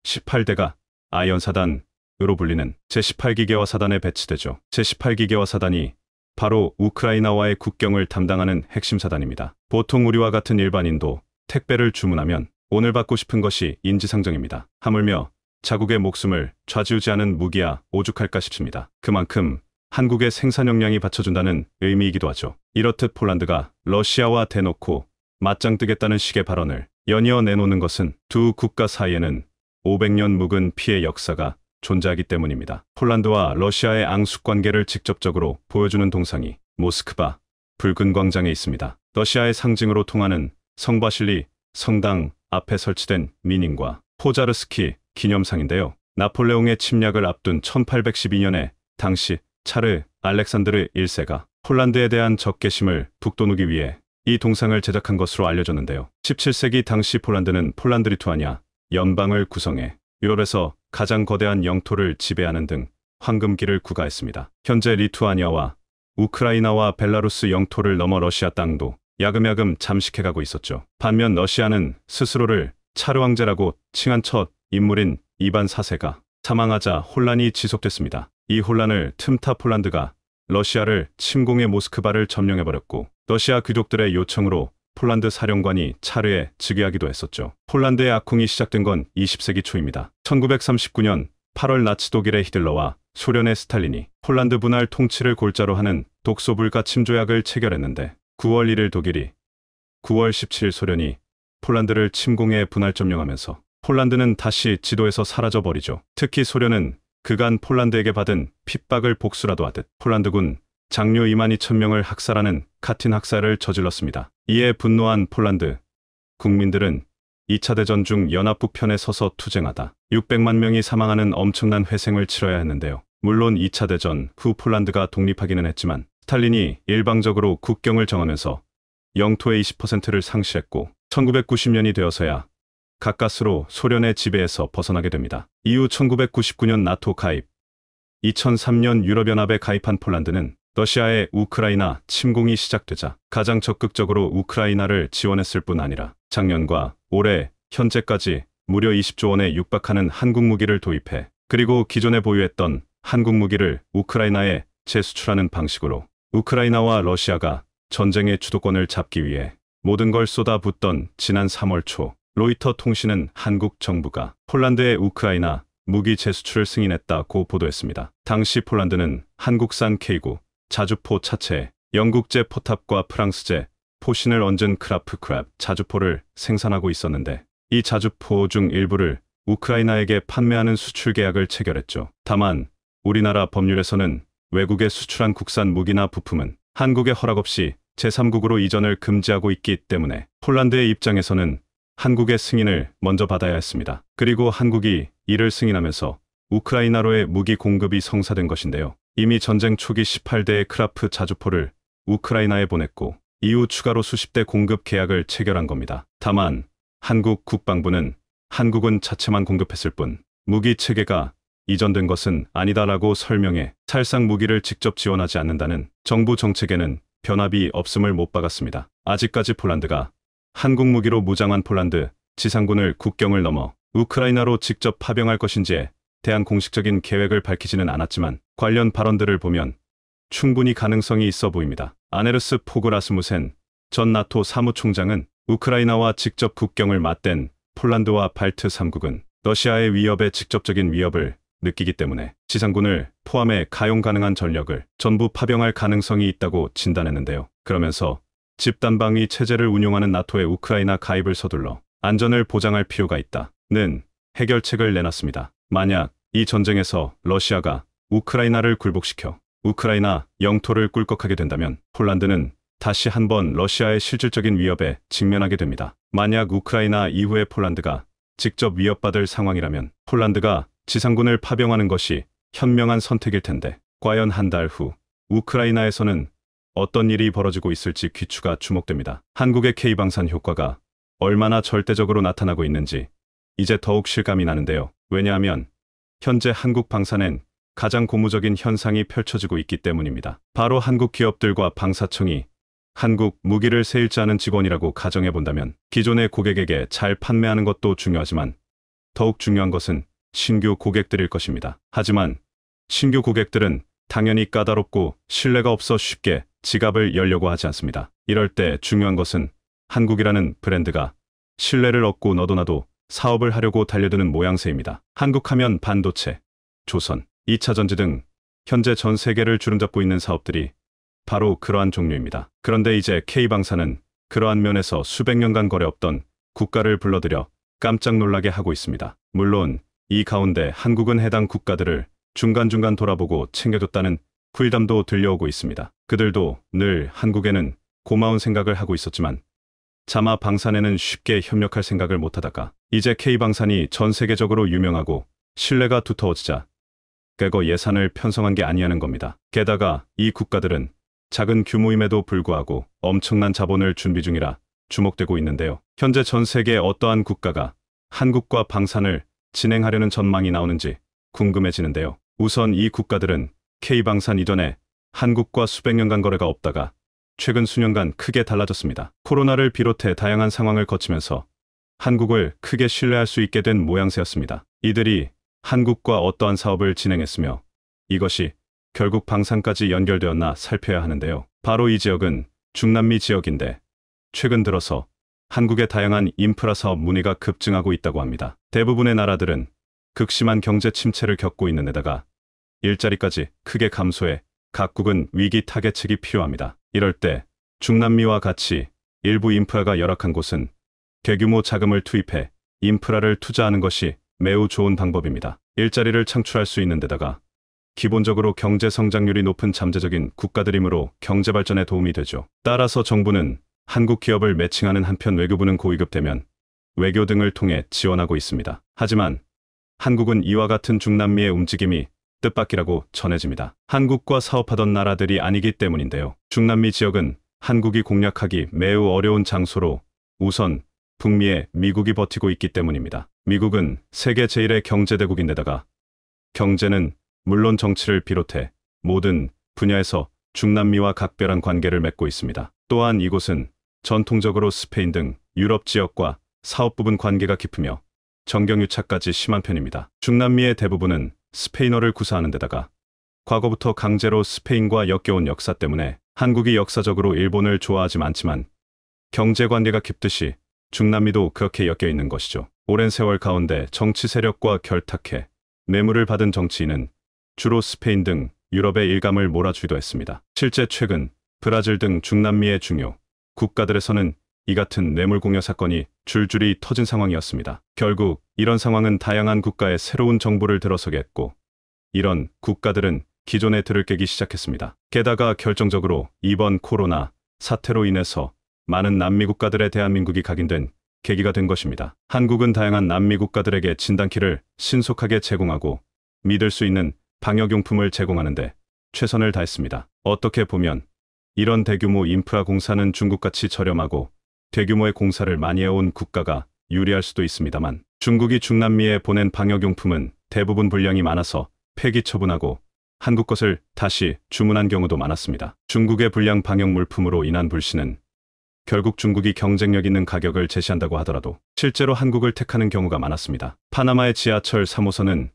18대가 아이언사단으로 불리는 제18기계화 사단에 배치되죠. 제18기계화 사단이 바로 우크라이나와의 국경을 담당하는 핵심 사단입니다. 보통 우리와 같은 일반인도 택배를 주문하면 오늘 받고 싶은 것이 인지상정입니다. 하물며 자국의 목숨을 좌지우지하는 무기야 오죽할까 싶습니다. 그만큼 한국의 생산 역량이 받쳐준다는 의미이기도 하죠. 이렇듯 폴란드가 러시아와 대놓고 맞짱 뜨겠다는 식의 발언을 연이어 내놓는 것은 두 국가 사이에는 500년 묵은 피해 역사가 존재하기 때문입니다. 폴란드와 러시아의 앙숙 관계를 직접적으로 보여주는 동상이 모스크바 붉은 광장에 있습니다. 러시아의 상징으로 통하는 성바실리 성당 앞에 설치된 미닌과 포자르스키 기념상인데요. 나폴레옹의 침략을 앞둔 1812년에 당시 차르 알렉산드르 1세가 폴란드에 대한 적개심을 북돋우기 위해 이 동상을 제작한 것으로 알려졌는데요. 17세기 당시 폴란드는 폴란드 리투아니아 연방을 구성해 유럽에서 가장 거대한 영토를 지배하는 등 황금기를 구가했습니다. 현재 리투아니아와 우크라이나와 벨라루스 영토를 넘어 러시아 땅도 야금야금 잠식해가고 있었죠. 반면 러시아는 스스로를 차르 황제라고 칭한 첫 인물인 이반 4세가 사망하자 혼란이 지속됐습니다. 이 혼란을 틈타 폴란드가 러시아를 침공해 모스크바를 점령해버렸고 러시아 귀족들의 요청으로 폴란드 사령관이 차르에 즉위하기도 했었죠. 폴란드의 악홍이 시작된 건 20세기 초입니다. 1939년 8월 나치 독일의 히틀러와 소련의 스탈린이 폴란드 분할 통치를 골자로 하는 독소불가 침조약을 체결했는데 9월 1일 독일이 9월 17일 소련이 폴란드를 침공해 분할 점령하면서 폴란드는 다시 지도에서 사라져버리죠. 특히 소련은 그간 폴란드에게 받은 핍박을 복수라도 하듯 폴란드군 장교 2만 2천 명을 학살하는 카틴 학살을 저질렀습니다. 이에 분노한 폴란드 국민들은 2차 대전 중 연합국 편에 서서 투쟁하다 600만 명이 사망하는 엄청난 회생을 치러야 했는데요. 물론 2차 대전 후 폴란드가 독립하기는 했지만 스탈린이 일방적으로 국경을 정하면서 영토의 20%를 상실했고 1990년이 되어서야 가까스로 소련의 지배에서 벗어나게 됩니다. 이후 1999년 나토 가입, 2003년 유럽연합에 가입한 폴란드는 러시아의 우크라이나 침공이 시작되자 가장 적극적으로 우크라이나를 지원했을 뿐 아니라 작년과 올해 현재까지 무려 20조 원에 육박하는 한국 무기를 도입해 그리고 기존에 보유했던 한국 무기를 우크라이나에 재수출하는 방식으로 우크라이나와 러시아가 전쟁의 주도권을 잡기 위해 모든 걸 쏟아붓던 지난 3월 초 로이터 통신은 한국 정부가 폴란드의 우크라이나 무기 재수출을 승인했다고 보도했습니다. 당시 폴란드는 한국산 K9 자주포 차체에 영국제 포탑과 프랑스제 포신을 얹은 크라프 크랩 자주포를 생산하고 있었는데 이 자주포 중 일부를 우크라이나에게 판매하는 수출 계약을 체결했죠. 다만 우리나라 법률에서는 외국에 수출한 국산 무기나 부품은 한국의 허락 없이 제3국으로 이전을 금지하고 있기 때문에 폴란드의 입장에서는 한국의 승인을 먼저 받아야 했습니다. 그리고 한국이 이를 승인하면서 우크라이나로의 무기 공급이 성사된 것인데요. 이미 전쟁 초기 18대의 크라프 자주포를 우크라이나에 보냈고 이후 추가로 수십 대 공급 계약을 체결한 겁니다. 다만 한국 국방부는 한국은 자체만 공급했을 뿐 무기 체계가 이전된 것은 아니다라고 설명해 살상 무기를 직접 지원하지 않는다는 정부 정책에는 변합이 없음을 못 박았습니다. 아직까지 폴란드가 한국 무기로 무장한 폴란드 지상군을 국경을 넘어 우크라이나로 직접 파병할 것인지에 대한 공식적인 계획을 밝히지는 않았지만 관련 발언들을 보면 충분히 가능성이 있어 보입니다. 아네르스 포그 라스무센 전 나토 사무총장은 우크라이나와 직접 국경을 맞댄 폴란드와 발트 3국은 러시아의 위협에 직접적인 위협을 느끼기 때문에 지상군을 포함해 가용 가능한 전력을 전부 파병할 가능성이 있다고 진단했는데요. 그러면서 집단방위 체제를 운용하는 나토의 우크라이나 가입을 서둘러 안전을 보장할 필요가 있다는 해결책을 내놨습니다. 만약 이 전쟁에서 러시아가 우크라이나를 굴복시켜 우크라이나 영토를 꿀꺽하게 된다면 폴란드는 다시 한번 러시아의 실질적인 위협에 직면하게 됩니다. 만약 우크라이나 이후에 폴란드가 직접 위협받을 상황이라면 폴란드가 지상군을 파병하는 것이 현명한 선택일 텐데 과연 한 달 후 우크라이나에서는 어떤 일이 벌어지고 있을지 귀추가 주목됩니다. 한국의 K방산 효과가 얼마나 절대적으로 나타나고 있는지 이제 더욱 실감이 나는데요. 왜냐하면 현재 한국 방산엔 가장 고무적인 현상이 펼쳐지고 있기 때문입니다. 바로 한국 기업들과 방사청이 한국 무기를 세일지 않은 직원이라고 가정해본다면 기존의 고객에게 잘 판매하는 것도 중요하지만 더욱 중요한 것은 신규 고객들일 것입니다. 하지만 신규 고객들은 당연히 까다롭고 신뢰가 없어 쉽게 지갑을 열려고 하지 않습니다. 이럴 때 중요한 것은 한국이라는 브랜드가 신뢰를 얻고 너도 나도 사업을 하려고 달려드는 모양새입니다. 한국하면 반도체, 조선, 2차 전지 등 현재 전 세계를 주름잡고 있는 사업들이 바로 그러한 종류입니다. 그런데 이제 K방산은 그러한 면에서 수백 년간 거래 없던 국가를 불러들여 깜짝 놀라게 하고 있습니다. 물론 이 가운데 한국은 해당 국가들을 중간중간 돌아보고 챙겨줬다는 후일담도 들려오고 있습니다. 그들도 늘 한국에는 고마운 생각을 하고 있었지만 차마 방산에는 쉽게 협력할 생각을 못하다가 이제 K방산이 전 세계적으로 유명하고 신뢰가 두터워지자 꽤거 예산을 편성한 게 아니냐는 겁니다. 게다가 이 국가들은 작은 규모임에도 불구하고 엄청난 자본을 준비 중이라 주목되고 있는데요. 현재 전 세계 어떠한 국가가 한국과 방산을 진행하려는 전망이 나오는지 궁금해지는데요. 우선 이 국가들은 K방산 이전에 한국과 수백 년간 거래가 없다가 최근 수년간 크게 달라졌습니다. 코로나를 비롯해 다양한 상황을 거치면서 한국을 크게 신뢰할 수 있게 된 모양새였습니다. 이들이 한국과 어떠한 사업을 진행했으며 이것이 결국 방산까지 연결되었나 살펴야 하는데요. 바로 이 지역은 중남미 지역인데 최근 들어서 한국의 다양한 인프라 사업 문의가 급증하고 있다고 합니다. 대부분의 나라들은 극심한 경제 침체를 겪고 있는 데다가 일자리까지 크게 감소해 각국은 위기 타개책이 필요합니다. 이럴 때 중남미와 같이 일부 인프라가 열악한 곳은 대규모 자금을 투입해 인프라를 투자하는 것이 매우 좋은 방법입니다. 일자리를 창출할 수 있는 데다가 기본적으로 경제 성장률이 높은 잠재적인 국가들이므로 경제 발전에 도움이 되죠. 따라서 정부는 한국 기업을 매칭하는 한편 외교부는 고위급되면 외교 등을 통해 지원하고 있습니다. 하지만 한국은 이와 같은 중남미의 움직임이 뜻밖이라고 전해집니다. 한국과 사업하던 나라들이 아니기 때문인데요. 중남미 지역은 한국이 공략하기 매우 어려운 장소로 우선 북미에 미국이 버티고 있기 때문입니다. 미국은 세계 제1의 경제대국인데다가 경제는 물론 정치를 비롯해 모든 분야에서 중남미와 각별한 관계를 맺고 있습니다. 또한 이곳은 전통적으로 스페인 등 유럽 지역과 사업 부분 관계가 깊으며 정경유착까지 심한 편입니다. 중남미의 대부분은 스페인어를 구사하는 데다가 과거부터 강제로 스페인과 엮여온 역사 때문에 한국이 역사적으로 일본을 좋아하지 않지만 경제관계가 깊듯이 중남미도 그렇게 엮여 있는 것이죠. 오랜 세월 가운데 정치 세력과 결탁해 뇌물을 받은 정치인은 주로 스페인 등 유럽의 일감을 몰아주기도 했습니다. 실제 최근 브라질 등 중남미의 중요 국가들에서는 이 같은 뇌물 공여 사건이 줄줄이 터진 상황이었습니다. 결국 이런 상황은 다양한 국가의 새로운 정부를 들어서게 했고 이런 국가들은 기존의 틀을 깨기 시작했습니다. 게다가 결정적으로 이번 코로나 사태로 인해서 많은 남미 국가들의 대한민국이 각인된 계기가 된 것입니다. 한국은 다양한 남미 국가들에게 진단키를 신속하게 제공하고 믿을 수 있는 방역용품을 제공하는데 최선을 다했습니다. 어떻게 보면 이런 대규모 인프라 공사는 중국같이 저렴하고 대규모의 공사를 많이 해온 국가가 유리할 수도 있습니다만, 중국이 중남미에 보낸 방역용품은 대부분 분량이 많아서 폐기 처분하고 한국 것을 다시 주문한 경우도 많았습니다. 중국의 불량 방역 물품으로 인한 불신은 결국 중국이 경쟁력 있는 가격을 제시한다고 하더라도 실제로 한국을 택하는 경우가 많았습니다. 파나마의 지하철 3호선은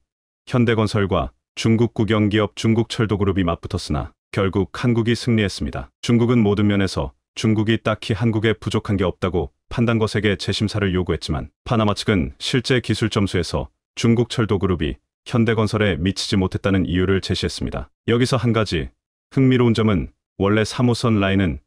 현대건설과 중국 국영기업 중국철도그룹이 맞붙었으나 결국 한국이 승리했습니다. 중국은 모든 면에서 중국이 딱히 한국에 부족한 게 없다고 판단것에게 재심사를 요구했지만, 파나마 측은 실제 기술 점수에서 중국철도그룹이 현대건설에 미치지 못했다는 이유를 제시했습니다. 여기서 한 가지 흥미로운 점은, 원래 3호선 라인은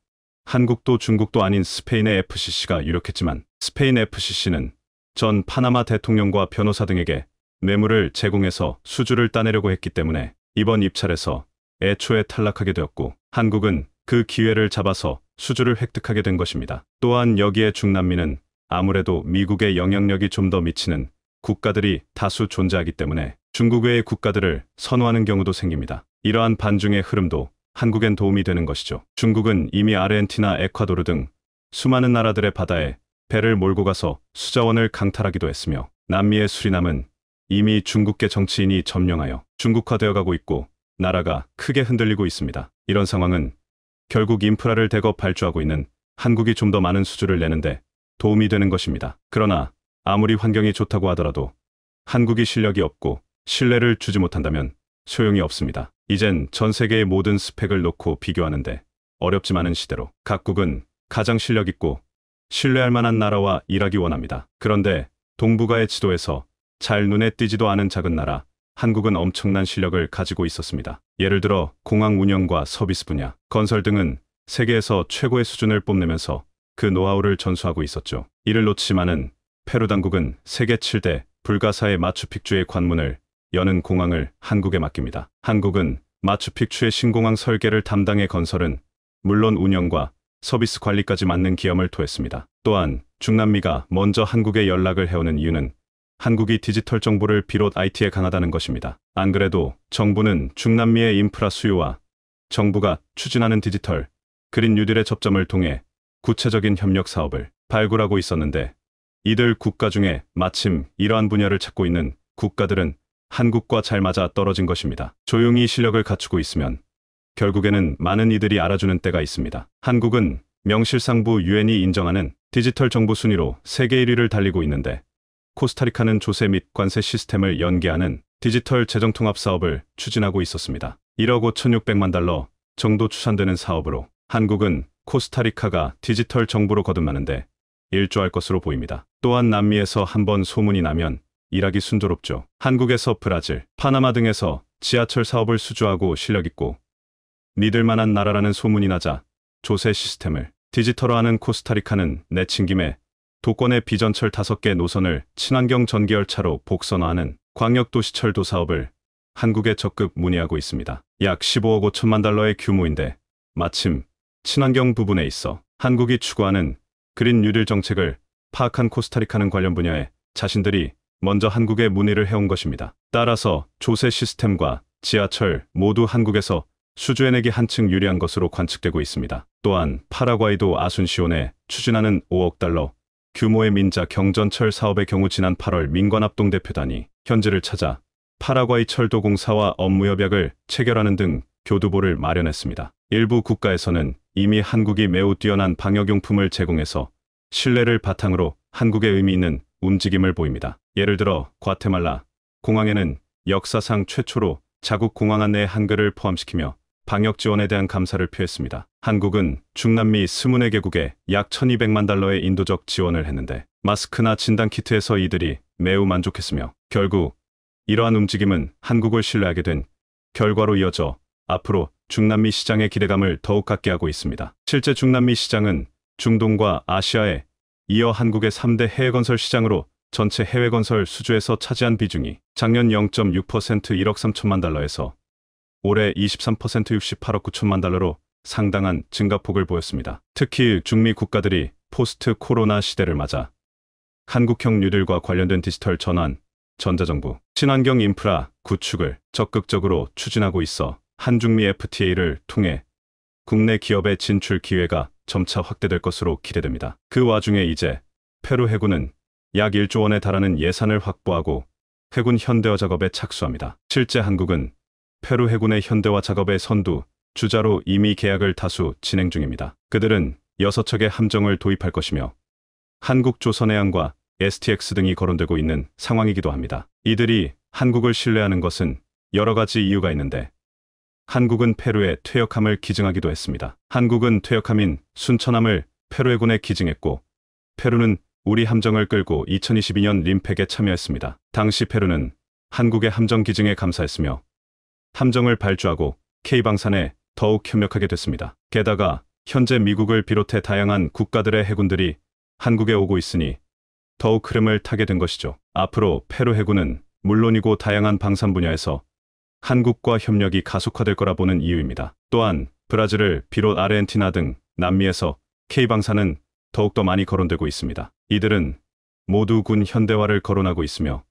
한국도 중국도 아닌 스페인의 FCC가 유력했지만, 스페인 FCC는 전 파나마 대통령과 변호사 등에게 뇌물을 제공해서 수주를 따내려고 했기 때문에 이번 입찰에서 애초에 탈락하게 되었고, 한국은 그 기회를 잡아서 수주를 획득하게 된 것입니다. 또한 여기에 중남미는 아무래도 미국의 영향력이 좀 더 미치는 국가들이 다수 존재하기 때문에 중국 외의 국가들을 선호하는 경우도 생깁니다. 이러한 반중의 흐름도 한국엔 도움이 되는 것이죠. 중국은 이미 아르헨티나, 에콰도르 등 수많은 나라들의 바다에 배를 몰고 가서 수자원을 강탈하기도 했으며, 남미의 수리남은 이미 중국계 정치인이 점령하여 중국화되어 가고 있고 나라가 크게 흔들리고 있습니다. 이런 상황은 결국 인프라를 대거 발주하고 있는 한국이 좀 더 많은 수주를 내는데 도움이 되는 것입니다. 그러나 아무리 환경이 좋다고 하더라도 한국이 실력이 없고 신뢰를 주지 못한다면 소용이 없습니다. 이젠 전 세계의 모든 스펙을 놓고 비교하는데 어렵지만은 시대로 각국은 가장 실력 있고 신뢰할 만한 나라와 일하기 원합니다. 그런데 동북아의 지도에서 잘 눈에 띄지도 않은 작은 나라 한국은 엄청난 실력을 가지고 있었습니다. 예를 들어 공항 운영과 서비스 분야, 건설 등은 세계에서 최고의 수준을 뽐내면서 그 노하우를 전수하고 있었죠. 이를 놓치지만은 페루 당국은 세계 7대 불가사의 마추픽추의 관문을 여는 공항을 한국에 맡깁니다. 한국은 마추픽추의 신공항 설계를 담당해 건설은 물론 운영과 서비스 관리까지 맡는 기염을 토했습니다. 또한 중남미가 먼저 한국에 연락을 해오는 이유는 한국이 디지털 정보를 비롯 IT에 강하다는 것입니다. 안 그래도 정부는 중남미의 인프라 수요와 정부가 추진하는 디지털 그린 뉴딜의 접점을 통해 구체적인 협력 사업을 발굴하고 있었는데, 이들 국가 중에 마침 이러한 분야를 찾고 있는 국가들은 한국과 잘 맞아 떨어진 것입니다. 조용히 실력을 갖추고 있으면 결국에는 많은 이들이 알아주는 때가 있습니다. 한국은 명실상부 유엔이 인정하는 디지털 정보 순위로 세계 1위를 달리고 있는데, 코스타리카는 조세 및 관세 시스템을 연계하는 디지털 재정통합 사업을 추진하고 있었습니다. 1억 5,600만 달러 정도 추산되는 사업으로 한국은 코스타리카가 디지털 정보로 거듭나는데 일조할 것으로 보입니다. 또한 남미에서 한번 소문이 나면 일하기 순조롭죠. 한국에서 브라질, 파나마 등에서 지하철 사업을 수주하고 실력 있고 믿을 만한 나라라는 소문이 나자 조세 시스템을 디지털화하는 코스타리카는 내친 김에 도권의 비전철 5개 노선을 친환경 전기열차로 복선화하는 광역도시철도 사업을 한국에 적극 문의하고 있습니다. 약 15억 5천만 달러의 규모인데 마침 친환경 부분에 있어 한국이 추구하는 그린 뉴딜 정책을 파악한 코스타리카는 관련 분야에 자신들이 먼저 한국에 문의를 해온 것입니다. 따라서 조세 시스템과 지하철 모두 한국에서 수주해내기 한층 유리한 것으로 관측되고 있습니다. 또한 파라과이도 아순시온에 추진하는 5억 달러 규모의 민자 경전철 사업의 경우 지난 8월 민관합동 대표단이 현지를 찾아 파라과이 철도공사와 업무협약을 체결하는 등 교두보를 마련했습니다. 일부 국가에서는 이미 한국이 매우 뛰어난 방역용품을 제공해서 신뢰를 바탕으로 한국의 의미 있는 움직임을 보입니다. 예를 들어 과테말라 공항에는 역사상 최초로 자국 공항 안내에 한글을 포함시키며 방역 지원에 대한 감사를 표했습니다. 한국은 중남미 24개국에 약 1,200만 달러의 인도적 지원을 했는데 마스크나 진단키트에서 이들이 매우 만족했으며, 결국 이러한 움직임은 한국을 신뢰하게 된 결과로 이어져 앞으로 중남미 시장의 기대감을 더욱 갖게 하고 있습니다. 실제 중남미 시장은 중동과 아시아에 이어 한국의 3대 해외건설 시장으로 전체 해외 건설 수주에서 차지한 비중이 작년 0.6% 1억 3천만 달러에서 올해 23% 68억 9천만 달러로 상당한 증가폭을 보였습니다. 특히 중미 국가들이 포스트 코로나 시대를 맞아 한국형 뉴딜과 관련된 디지털 전환, 전자정부, 친환경 인프라 구축을 적극적으로 추진하고 있어 한중미 FTA를 통해 국내 기업의 진출 기회가 점차 확대될 것으로 기대됩니다. 그 와중에 이제 페루 해군은 약 1조 원에 달하는 예산을 확보하고 해군 현대화 작업에 착수합니다. 실제 한국은 페루 해군의 현대화 작업의 선두 주자로 이미 계약을 다수 진행 중입니다. 그들은 6척의 함정을 도입할 것이며 한국조선해양과 STX 등이 거론되고 있는 상황이기도 합니다. 이들이 한국을 신뢰하는 것은 여러 가지 이유가 있는데 한국은 페루의 퇴역함을 기증하기도 했습니다. 한국은 퇴역함인 순천함을 페루 해군에 기증했고 페루는 우리 함정을 끌고 2022년 림팩에 참여했습니다. 당시 페루는 한국의 함정 기증에 감사했으며 함정을 발주하고 K방산에 더욱 협력하게 됐습니다. 게다가 현재 미국을 비롯해 다양한 국가들의 해군들이 한국에 오고 있으니 더욱 흐름을 타게 된 것이죠. 앞으로 페루 해군은 물론이고 다양한 방산 분야에서 한국과 협력이 가속화될 거라 보는 이유입니다. 또한 브라질을 비롯 아르헨티나 등 남미에서 K방산은 더욱더 많이 거론되고 있습니다. 이들은 모두 군 현대화를 거론하고 있으며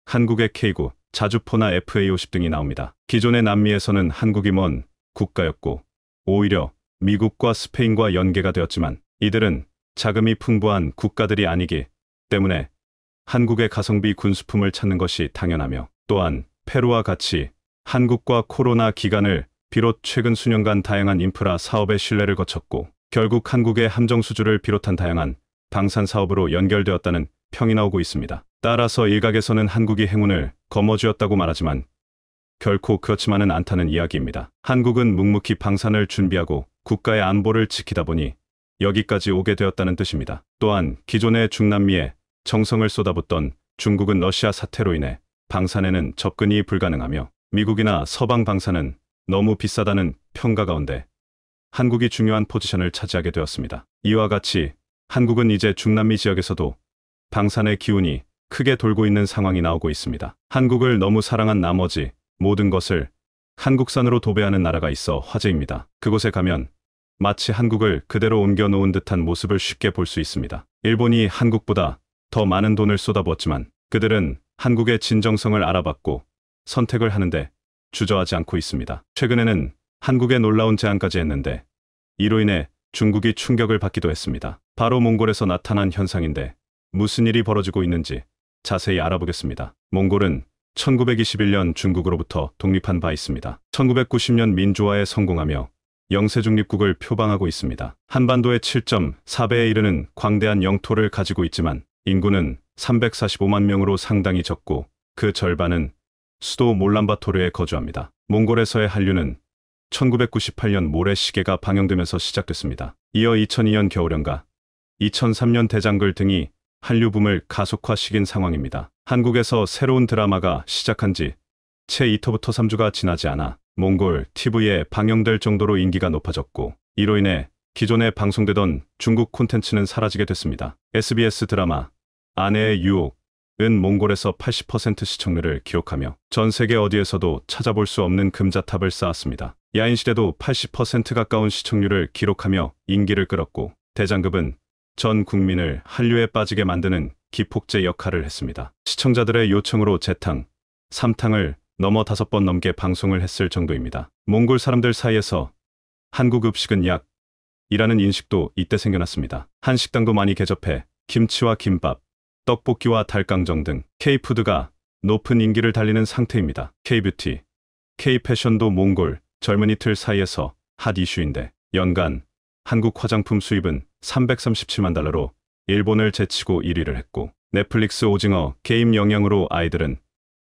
한국의 K구, 자주포나 FA50 등이 나옵니다. 기존의 남미에서는 한국이 먼 국가였고 오히려 미국과 스페인과 연계가 되었지만 이들은 자금이 풍부한 국가들이 아니기 때문에 한국의 가성비 군수품을 찾는 것이 당연하며 또한 페루와 같이 한국과 코로나 기간을 비롯 최근 수년간 다양한 인프라 사업의 신뢰를 거쳤고 결국 한국의 함정 수주를 비롯한 다양한 방산 사업으로 연결되었다는 평이 나오고 있습니다. 따라서 일각에서는 한국이 행운을 거머쥐었다고 말하지만 결코 그렇지만은 않다는 이야기입니다. 한국은 묵묵히 방산을 준비하고 국가의 안보를 지키다 보니 여기까지 오게 되었다는 뜻입니다. 또한 기존의 중남미에 정성을 쏟아붓던 중국은 러시아 사태로 인해 방산에는 접근이 불가능하며 미국이나 서방 방산은 너무 비싸다는 평가 가운데 한국이 중요한 포지션을 차지하게 되었습니다. 이와 같이 한국은 이제 중남미 지역에서도 방산의 기운이 크게 돌고 있는 상황이 나오고 있습니다. 한국을 너무 사랑한 나머지 모든 것을 한국산으로 도배하는 나라가 있어 화제입니다. 그곳에 가면 마치 한국을 그대로 옮겨놓은 듯한 모습을 쉽게 볼 수 있습니다. 일본이 한국보다 더 많은 돈을 쏟아부었지만 그들은 한국의 진정성을 알아봤고 선택을 하는데 주저하지 않고 있습니다. 최근에는 한국에 놀라운 제안까지 했는데 이로 인해 중국이 충격을 받기도 했습니다. 바로 몽골에서 나타난 현상인데 무슨 일이 벌어지고 있는지 자세히 알아보겠습니다. 몽골은 1921년 중국으로부터 독립한 바 있습니다. 1990년 민주화에 성공하며 영세 중립국을 표방하고 있습니다. 한반도의 7.4배에 이르는 광대한 영토를 가지고 있지만 인구는 345만 명으로 상당히 적고 그 절반은 수도 몰란바토르에 거주합니다. 몽골에서의 한류는 1998년 모래시계가 방영되면서 시작됐습니다. 이어 2002년 겨울연가, 2003년 대장글 등이 한류 붐을 가속화시킨 상황입니다. 한국에서 새로운 드라마가 시작한 지 채 2터부터 3주가 지나지 않아 몽골 TV에 방영될 정도로 인기가 높아졌고 이로 인해 기존에 방송되던 중국 콘텐츠는 사라지게 됐습니다. SBS 드라마 아내의 유혹은 몽골에서 80% 시청률을 기록하며 전 세계 어디에서도 찾아볼 수 없는 금자탑을 쌓았습니다. 야인시대도 80% 가까운 시청률을 기록하며 인기를 끌었고 대장급은 전 국민을 한류에 빠지게 만드는 기폭제 역할을 했습니다. 시청자들의 요청으로 재탕, 3탕을 넘어 5번 넘게 방송을 했을 정도입니다. 몽골 사람들 사이에서 한국 음식은 약이라는 인식도 이때 생겨났습니다. 한식당도 많이 개접해 김치와 김밥, 떡볶이와 닭강정 등 K푸드가 높은 인기를 달리는 상태입니다. K뷰티, K패션도 몽골 젊은이들 사이에서 핫 이슈인데 연간 한국 화장품 수입은 337만 달러로 일본을 제치고 1위를 했고 넷플릭스 오징어 게임 영향으로 아이들은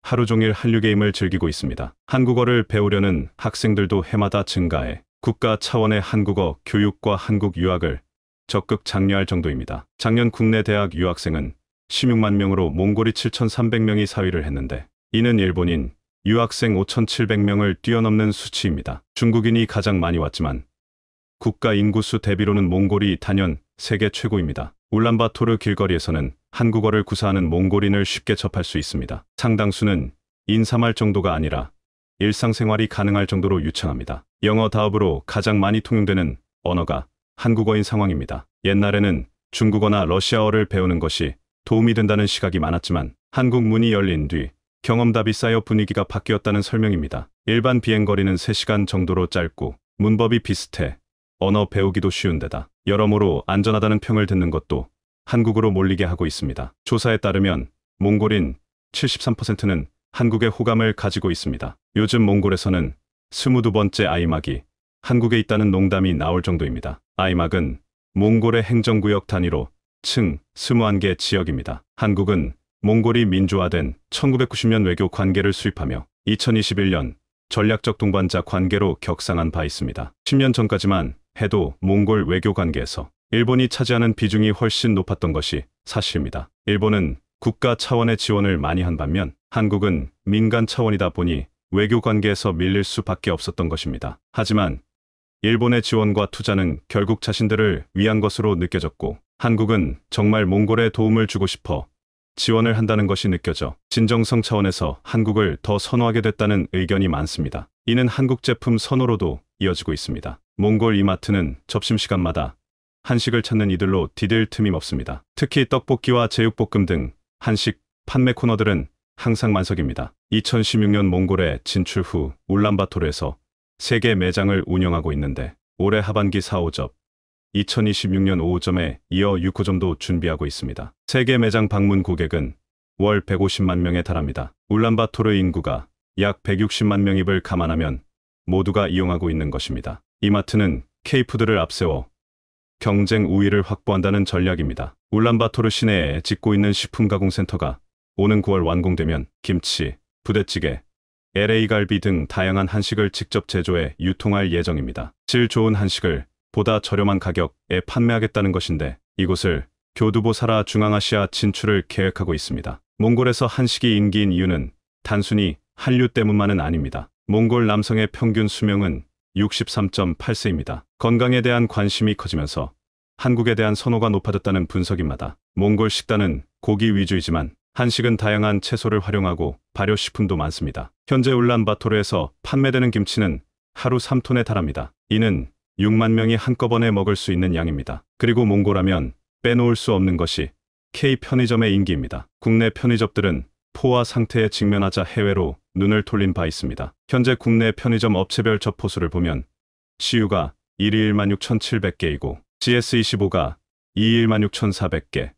하루 종일 한류 게임을 즐기고 있습니다. 한국어를 배우려는 학생들도 해마다 증가해 국가 차원의 한국어 교육과 한국 유학을 적극 장려할 정도입니다. 작년 국내 대학 유학생은 16만 명으로 몽골이 7,300명이 4위를 했는데 이는 일본인 유학생 5,700명을 뛰어넘는 수치입니다. 중국인이 가장 많이 왔지만 국가 인구수 대비로는 몽골이 단연 세계 최고입니다. 울란바토르 길거리에서는 한국어를 구사하는 몽골인을 쉽게 접할 수 있습니다. 상당수는 인사말 정도가 아니라 일상생활이 가능할 정도로 유창합니다. 영어 다음으로 가장 많이 통용되는 언어가 한국어인 상황입니다. 옛날에는 중국어나 러시아어를 배우는 것이 도움이 된다는 시각이 많았지만 한국 문이 열린 뒤 경험담이 쌓여 분위기가 바뀌었다는 설명입니다. 일반 비행거리는 3시간 정도로 짧고 문법이 비슷해 언어 배우기도 쉬운데다 여러모로 안전하다는 평을 듣는 것도 한국으로 몰리게 하고 있습니다. 조사에 따르면 몽골인 73%는 한국에 호감을 가지고 있습니다. 요즘 몽골에서는 22번째 아이막이 한국에 있다는 농담이 나올 정도입니다. 아이막은 몽골의 행정구역 단위로 층 21개 지역입니다. 한국은 몽골이 민주화된 1990년 외교 관계를 수립하며 2021년 전략적 동반자 관계로 격상한 바 있습니다. 10년 전까지만 해도 몽골 외교 관계에서 일본이 차지하는 비중이 훨씬 높았던 것이 사실입니다. 일본은 국가 차원의 지원을 많이 한 반면 한국은 민간 차원이다 보니 외교 관계에서 밀릴 수밖에 없었던 것입니다. 하지만 일본의 지원과 투자는 결국 자신들을 위한 것으로 느껴졌고 한국은 정말 몽골에 도움을 주고 싶어 지원을 한다는 것이 느껴져 진정성 차원에서 한국을 더 선호하게 됐다는 의견이 많습니다. 이는 한국 제품 선호로도 이어지고 있습니다. 몽골 이마트는 점심시간마다 한식을 찾는 이들로 디딜 틈이 없습니다. 특히 떡볶이와 제육볶음 등 한식 판매 코너들은 항상 만석입니다. 2016년 몽골에 진출 후 울란바토르에서 3개 매장을 운영하고 있는데 올해 하반기 4호점, 2026년 5호점에 이어 6호점도 준비하고 있습니다. 3개 매장 방문 고객은 월 150만 명에 달합니다. 울란바토르 인구가 약 160만 명입을 감안하면 모두가 이용하고 있는 것입니다. 이마트는 K푸드를 앞세워 경쟁 우위를 확보한다는 전략입니다. 울란바토르 시내에 짓고 있는 식품가공센터가 오는 9월 완공되면 김치, 부대찌개, LA갈비 등 다양한 한식을 직접 제조해 유통할 예정입니다. 질 좋은 한식을 보다 저렴한 가격에 판매하겠다는 것인데 이곳을 교두보사라 중앙아시아 진출을 계획하고 있습니다. 몽골에서 한식이 인기인 이유는 단순히 한류 때문만은 아닙니다. 몽골 남성의 평균 수명은 63.8세입니다. 건강에 대한 관심이 커지면서 한국에 대한 선호가 높아졌다는 분석입니다. 몽골 식단은 고기 위주이지만 한식은 다양한 채소를 활용하고 발효식품도 많습니다. 현재 울란바토르에서 판매되는 김치는 하루 3톤에 달합니다. 이는 6만 명이 한꺼번에 먹을 수 있는 양입니다. 그리고 몽골하면 빼놓을 수 없는 것이 K 편의점의 인기입니다. 국내 편의점들은 포화 상태에 직면하자 해외로 눈을 돌린 바 있습니다. 현재 국내 편의점 업체별 접호수를 보면 CU가 1위 16,700개이고 GS25가 2위 16,400개,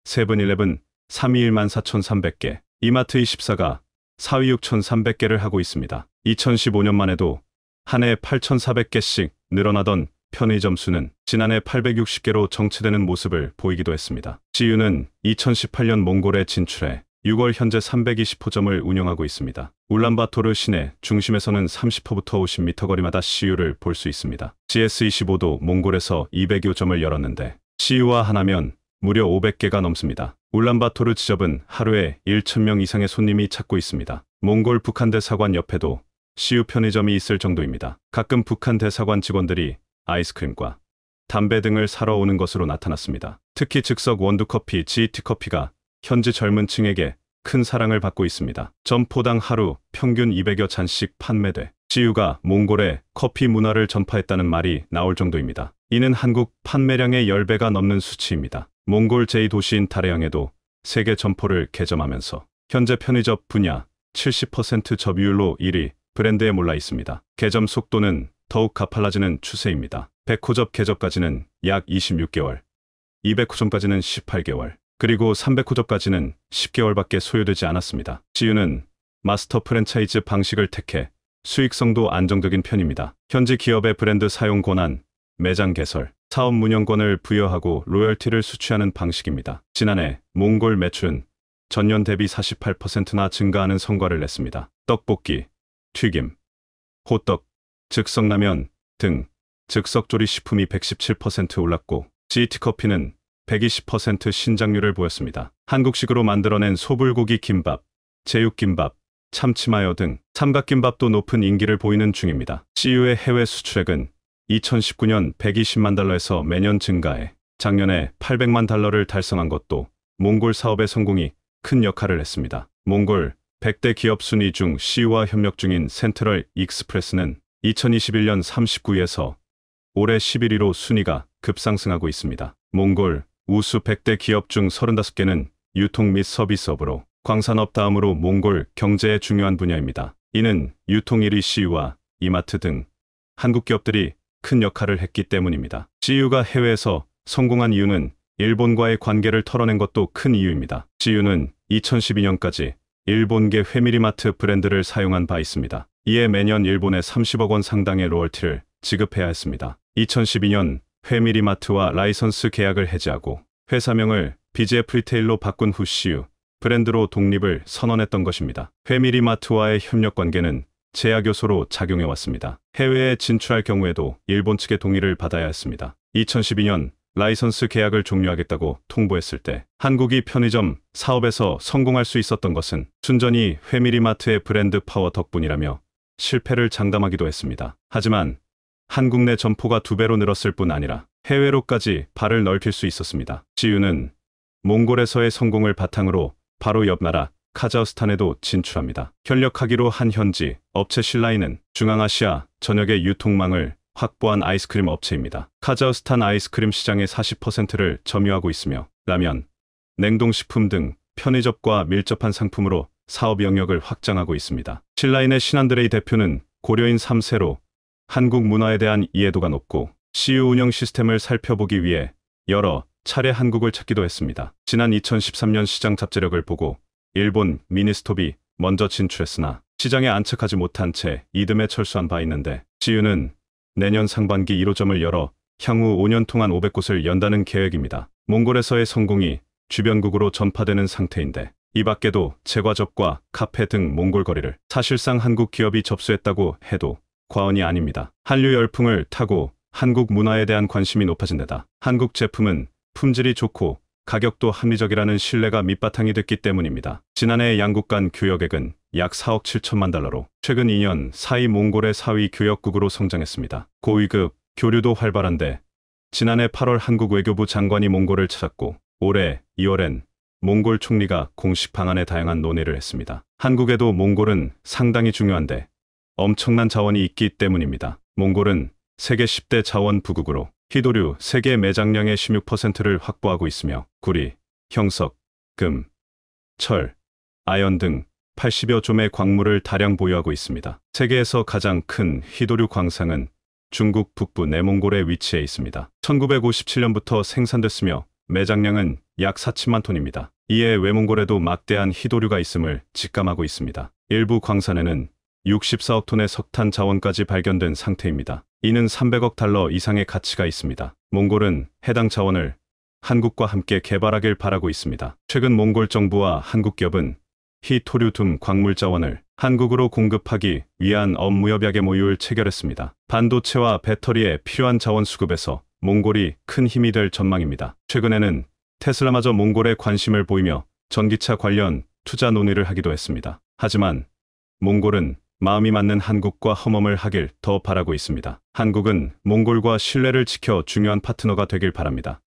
세븐일레븐 3위 14,300개, 이마트24가 4위 6,300개를 하고 있습니다. 2015년만 해도 한 해 8,400개씩 늘어나던 편의점 수는 지난해 860개로 정체되는 모습을 보이기도 했습니다. CU는 2018년 몽골에 진출해 6월 현재 320호점을 운영하고 있습니다. 울란바토르 시내 중심에서는 30호부터 50m 거리마다 CU를 볼 수 있습니다. GS25도 몽골에서 202호점을 열었는데 CU와 하나면 무려 500개가 넘습니다. 울란바토르 지점은 하루에 1,000명 이상의 손님이 찾고 있습니다. 몽골 북한 대사관 옆에도 CU 편의점이 있을 정도입니다. 가끔 북한 대사관 직원들이 아이스크림과 담배 등을 사러 오는 것으로 나타났습니다. 특히 즉석 원두커피 GT커피가 현지 젊은 층에게 큰 사랑을 받고 있습니다. 점포당 하루 평균 200여 잔씩 판매돼 CU가 몽골에 커피 문화를 전파했다는 말이 나올 정도입니다. 이는 한국 판매량의 10배가 넘는 수치입니다. 몽골 제2도시인 타레양에도 3개 점포를 개점하면서 현재 편의점 분야 70% 점유율로 1위 브랜드에 몰라 있습니다. 개점 속도는 더욱 가팔라지는 추세입니다. 100호점 개점까지는 약 26개월, 200호점까지는 18개월, 그리고 300호점까지는 10개월밖에 소요되지 않았습니다. CU는 마스터 프랜차이즈 방식을 택해 수익성도 안정적인 편입니다. 현지 기업의 브랜드 사용 권한, 매장 개설, 사업 운영권을 부여하고 로열티를 수취하는 방식입니다. 지난해 몽골 매출은 전년 대비 48%나 증가하는 성과를 냈습니다. 떡볶이, 튀김, 호떡, 즉석라면 등 즉석조리 식품이 117% 올랐고 GT커피는 120% 신장률을 보였습니다. 한국식으로 만들어낸 소불고기 김밥, 제육김밥, 참치마요 등 삼각김밥도 높은 인기를 보이는 중입니다. CU의 해외 수출액은 2019년 120만 달러에서 매년 증가해 작년에 800만 달러를 달성한 것도 몽골 사업의 성공이 큰 역할을 했습니다. 몽골 100대 기업 순위 중 CU와 협력 중인 센트럴 익스프레스는 2021년 39위에서 올해 11위로 순위가 급상승하고 있습니다. 몽골 우수 100대 기업 중 35개는 유통 및 서비스업으로 광산업 다음으로 몽골 경제의 중요한 분야입니다. 이는 유통 1위 CU와 이마트 등 한국 기업들이 큰 역할을 했기 때문입니다. CU가 해외에서 성공한 이유는 일본과의 관계를 털어낸 것도 큰 이유입니다. CU는 2012년까지 일본계 회미리마트 브랜드를 사용한 바 있습니다. 이에 매년 일본에 30억 원 상당의 로열티를 지급해야 했습니다. 2012년 회미리마트와 라이선스 계약을 해지하고 회사명을 BGF 리테일로 바꾼 후 CU 브랜드로 독립을 선언했던 것입니다. 회미리마트와의 협력 관계는 제약 요소로 작용해 왔습니다. 해외에 진출할 경우에도 일본 측의 동의를 받아야 했습니다. 2012년 라이선스 계약을 종료하겠다고 통보했을 때 한국이 편의점 사업에서 성공할 수 있었던 것은 순전히 회미리마트의 브랜드 파워 덕분이라며 실패를 장담하기도 했습니다. 하지만 한국 내 점포가 2배로 늘었을 뿐 아니라 해외로까지 발을 넓힐 수 있었습니다. CU는 몽골에서의 성공을 바탕으로 바로 옆 나라 카자흐스탄에도 진출합니다. 협력하기로 한 현지 업체 신라인은 중앙아시아 전역의 유통망을 확보한 아이스크림 업체입니다. 카자흐스탄 아이스크림 시장의 40%를 점유하고 있으며 라면, 냉동식품 등 편의점과 밀접한 상품으로 사업 영역을 확장하고 있습니다. 신라인의 신한드레이 대표는 고려인 3세로 한국 문화에 대한 이해도가 높고 CU 운영 시스템을 살펴보기 위해 여러 차례 한국을 찾기도 했습니다. 지난 2013년 시장 잡재력을 보고 일본 미니스톱이 먼저 진출했으나 시장에 안착하지 못한 채 이듬해 철수한 바 있는데 CU는 내년 상반기 1호점을 열어 향후 5년 동안 500곳을 연다는 계획입니다. 몽골에서의 성공이 주변국으로 전파되는 상태인데 이 밖에도 제과점과 카페 등 몽골 거리를 사실상 한국 기업이 접수했다고 해도 과언이 아닙니다. 한류 열풍을 타고 한국 문화에 대한 관심이 높아진 데다 한국 제품은 품질이 좋고 가격도 합리적이라는 신뢰가 밑바탕이 됐기 때문입니다. 지난해 양국 간 교역액은 약 4억 7천만 달러로 최근 2년 사이 몽골의 4위 교역국으로 성장했습니다. 고위급 교류도 활발한데 지난해 8월 한국 외교부 장관이 몽골을 찾았고 올해 2월엔 몽골 총리가 공식 방안에 다양한 논의를 했습니다. 한국에도 몽골은 상당히 중요한데 엄청난 자원이 있기 때문입니다. 몽골은 세계 10대 자원 부국으로 희도류 세계 매장량의 16%를 확보하고 있으며 구리, 형석, 금, 철, 아연 등 80여 좀의 광물을 다량 보유하고 있습니다. 세계에서 가장 큰 희도류 광상은 중국 북부 내몽골에 위치해 있습니다. 1957년부터 생산됐으며 매장량은 약 4천만 톤입니다. 이에 외몽골에도 막대한 희도류가 있음을 직감하고 있습니다. 일부 광산에는 64억 톤의 석탄 자원까지 발견된 상태입니다. 이는 300억 달러 이상의 가치가 있습니다. 몽골은 해당 자원을 한국과 함께 개발하길 바라고 있습니다. 최근 몽골 정부와 한국 기업은 희토류둠 광물 자원을 한국으로 공급하기 위한 업무협약의 모유를 체결했습니다. 반도체와 배터리에 필요한 자원 수급에서 몽골이 큰 힘이 될 전망입니다. 최근에는 테슬라마저 몽골에 관심을 보이며 전기차 관련 투자 논의를 하기도 했습니다. 하지만 몽골은 마음이 맞는 한국과 험험을 하길 더 바라고 있습니다. 한국은 몽골과 신뢰를 지켜 중요한 파트너가 되길 바랍니다.